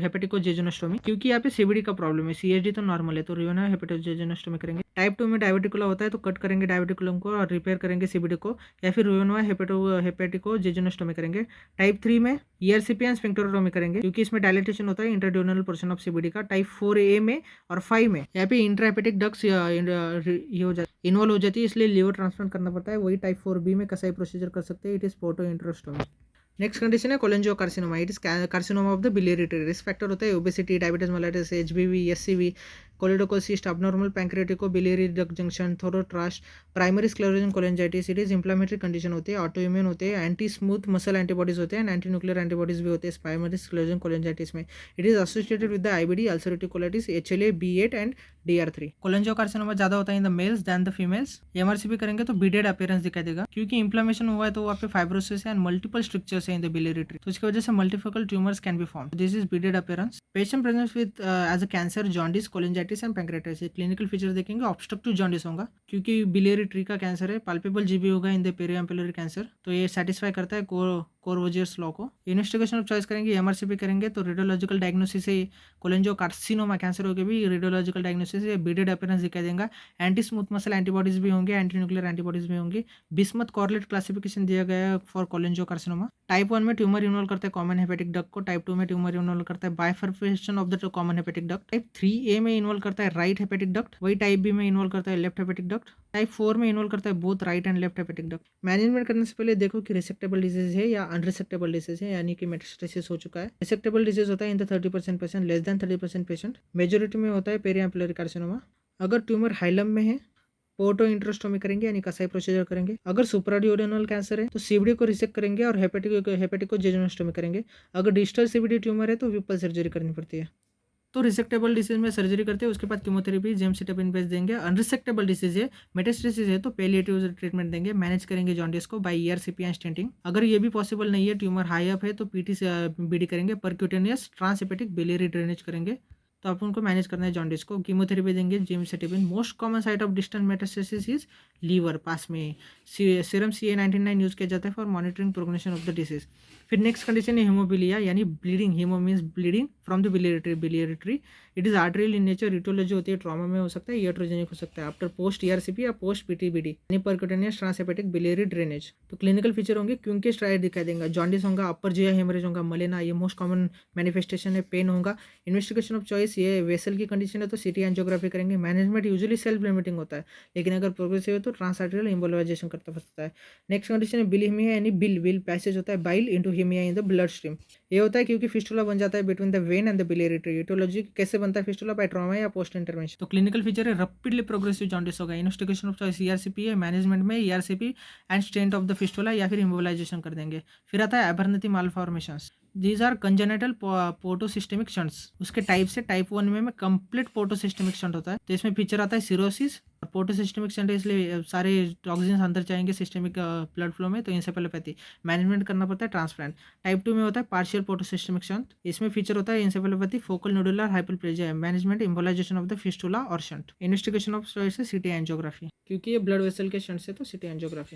A: हेपेटिकोजेजुनोस्टोमी क्योंकि यहाँ पे CBD का प्रॉब्लम है। CHD तो नॉर्मल है तो Roux-en-Y हेपेटिकोजेजुनोस्टोमी करेंगे। टाइप 2 में डायवर्टिकुलम होता है तो कट करेंगे डायवर्टिकुलम को और रिपेयर करेंगे CBD को, या फिर Roux-en-Y हेपेटिकोजेजुनोस्टोमी करेंगे। टाइप 3 में ERCP एंड स्फिंक्टरोटोमी करेंगे क्योंकि इसमें डायलिटेशन होता है इंट्राड्यूडेनल पोर्शन ऑफ CBD का। टाइप 4A में और 5 में यहाँ पे इंट्राहेपेटिक डक्ट्स इन्वॉल्व हो जाती है, इसलिए लीवर ट्रांसप्लांट करना पड़ता है। वही टाइप 4B में कसाई प्रोसीजर कर सकते हैं। It is portoenterostomy. Next condition है cholangiocarcinoma. It is carcinoma of the biliary tree. Risk factor होता है obesity, diabetes mellitus, HBV, SCV, choledochocyst, abnormal pancreaticobiliary duct junction, thorotrast, primary sclerosis cholangitis. It is inflammatory condition होती है, autoimmune होते हैं, anti smooth muscle antibodies होते हैं, anti nuclear antibodies भी होते हैं प्राइमरी स्क्लेरोसिस कोलेंजाइटिस में। It is associated with the IBD, ulcerative colitis, HLA, B8 and DR3। Cholangiocarcinoma ज्यादा होता है in the males than the females. MRCP करेंगे तो बीडेड अपीयरेंस दिखाई देगा क्योंकि इंफ्लेमेशन हुआ है तो वहाँ पे फाइब्रोसिस एंड मल्टीपल स्ट्रक्चर्स है इन द बिलियरी ट्री, तो इसकी वजह से multifocal tumours can be form. This is beaded appearance. Patient presents with as a cancer, jaundice, cholangitis and pancreatitis. Clinical feature देखेंगे ऑब्स्ट्रक्टिव जॉन्डिस होगा क्योंकि biliary tree का cancer है। पाल्पेबल जीबी होगा इन द पेरियम्पेलरी कैंसर, तो ये satisfy करता है कोरवोजियस लॉ को। इन्वेस्टिगेशन ऑफ चॉइस करेंगे MRCP करेंगे तो रेडियोलॉजिकल डायग्नोसिस है कोलेंजियोकार्सिनोमा कैंसर होकर भी रेडियोलॉजिकल डायग्नोसिस है, बीडेड अपीयरेंस दिखाई देगा। एंटी स्मूथ मसल एंटीबॉडीज भी होंगे, एंटी न्यूक्लियर एंटीबॉडीज भी होंगे। बिस्मथ कॉर्लेट क्लासिफिकेशन दिया गया है फॉर कोलेंजियोकार्सिनोमा। टाइप 1 में ट्यूमर इन्वॉल्व करता है कॉमन हेपेटिक डक्ट को। टाइप 2 में ट्यूमर इन्वॉल्व करता है bifurcation of the common hepatic duct. Type 3A में इन्वॉल्व करता है राइट हेपेटिक डक्ट। वही टाइप B में इन्वॉल्व करता है लेफ्ट हेपेटिक डक्ट। टाइप 4 में इन्वॉल्व करता है both right and left hepatic duct. Management करने से पहले देखो कि रिसेक्टेबल डिजीज है या अनरिसेक्टेबल डिजीज है, यानी कि मेटास्टेसिस हो चुका है। रिसेक्टेबल डिजीज होता है in the 30% patient, less than 30% patient. Majority में होता है पेरिएम्पुलरी कार्सिनोमा। अगर ट्यूमर हाइलम में है पोर्टो इंट्रोस्टोमी करेंगे यानी कसाई प्रोसीजर करेंगे। अगर सुप्राड्यूडेनल कैंसर है तो सीबीडी को रिसेक्ट करेंगे और हेपेटिक को जेजुनोस्टोमी करेंगे। अगर डिस्टल सीबीडी ट्यूमर है तो विपल सर्जरी करनी पड़ती है। तो रिसेक्टेबल डिसीज में सर्जरी करते हैं, उसके बाद कीमोथेरेपी जेमसिटाबिन बेस देंगे। अनरिसेक्टेबल डिसीज है, मेटास्टेसिस है तो पैलिएटिव ट्रीटमेंट देंगे। मैनेज करेंगे जॉन्डिस को बाय ईआरसीपी एंड स्टेंटिंग। अगर ये भी पॉसिबल नहीं है, ट्यूमर हाई अप है तो पीटी से बीडी करेंगे। परक्यूटेनियस ट्रांसहेपेटिक बिलियरी ड्रेनेज करेंगे। तो आप उनको मैनेज करना है जॉन्डिस को। कीमोथेरेपी देंगे gemcitabine. Most common site of distant metastasis is liver पास में। सीरम CA-99 यूज किया जाता है for monitoring progression of the disease. फिर नेक्स्ट कंडीशन है हीमोबिलिया यानी bleeding. Haemo means bleeding from the biliary. It is arterial in nature. Aetiology होती है, ट्रॉमा में हो सकता है, iatrogenic हो सकता है आफ्टर पोस्ट ईआरसीपी या पोस्ट पीटीबीडी यानी परक्यूटेनियस ट्रांसहेपेटिक बिलियरी ड्रेनेज। तो क्लिनिकल फीचर होंगे क्योंकि स्ट्राइड दिखाई देगा, जॉन्डिस होगा, अपर जिया हेमरेज होगा, मलेना, ये मोस्ट कॉमन मैनिफेस्टेशन है। पेन होगा। इन्वेस्टिगेशन ऑफ चॉइस ये वेसल की कंडीशन है तो सीटी एंजियोग्राफी करेंगे। मैनेजमेंट यूजुअली सेल्फ लिमिटिंग होता है, लेकिन अगर प्रोग्रेसिव है तो ट्रांसआर्टरियल एम्बोलाइजेशन करता सकता है। नेक्स्ट कंडीशन है बिलहीमिया यानी बिल पैसेज होता है बाइल इनटू हीमिया इन द ब्लड स्ट्रीम। ये होता है क्योंकि फिस्टुला बन जाता है between the vein and the biliary tree. Aetiology कैसे बनता है फिस्टुला? बाय ट्रॉमा या पोस्ट इंटरवेंशन। तो क्लिनिकल फीचर है रैपिडली प्रोग्रेसिव जॉन्डिस होगा। इन्वेस्टिगेशन ऑफ चॉइस ईआरसीपी है। मैनेजमेंट में ERCP and stent of the fistula या फिर इम्बोलाइजेशन कर देंगे। फिर आता है Abernethy malformations. These are congenital पोर्टोसिस्टेमिक shunts. उसके टाइप से टाइप 1 में कंप्लीट पोर्टोसिस्टेमिक शंट होता है। तो इसमें फीचर आता है सिरोसिस। पोर्टोसिस्टेमिक शंट है इसलिए सारे टॉक्सिन्स अंदर जाएंगे सिस्टेमिक ब्लड फ्लो में, तो इंसेफेलोपैथी मैनेजमेंट करना पड़ता है ट्रांसप्लांट। टाइप 2 में होता है पार्शियल पोर्टोसिस्टेमिक शंट। इसमें फीचर होता है encephalopathy, focal nodular hyperplasia, management embolisation of the fistula और शंट। इन्वेस्टिगेशन ऑफ चॉइस है सीटी एंजियोग्राफी, क्योंकि ये ब्लड वेसल के शंट से तो सीटी एंजियोग्राफी।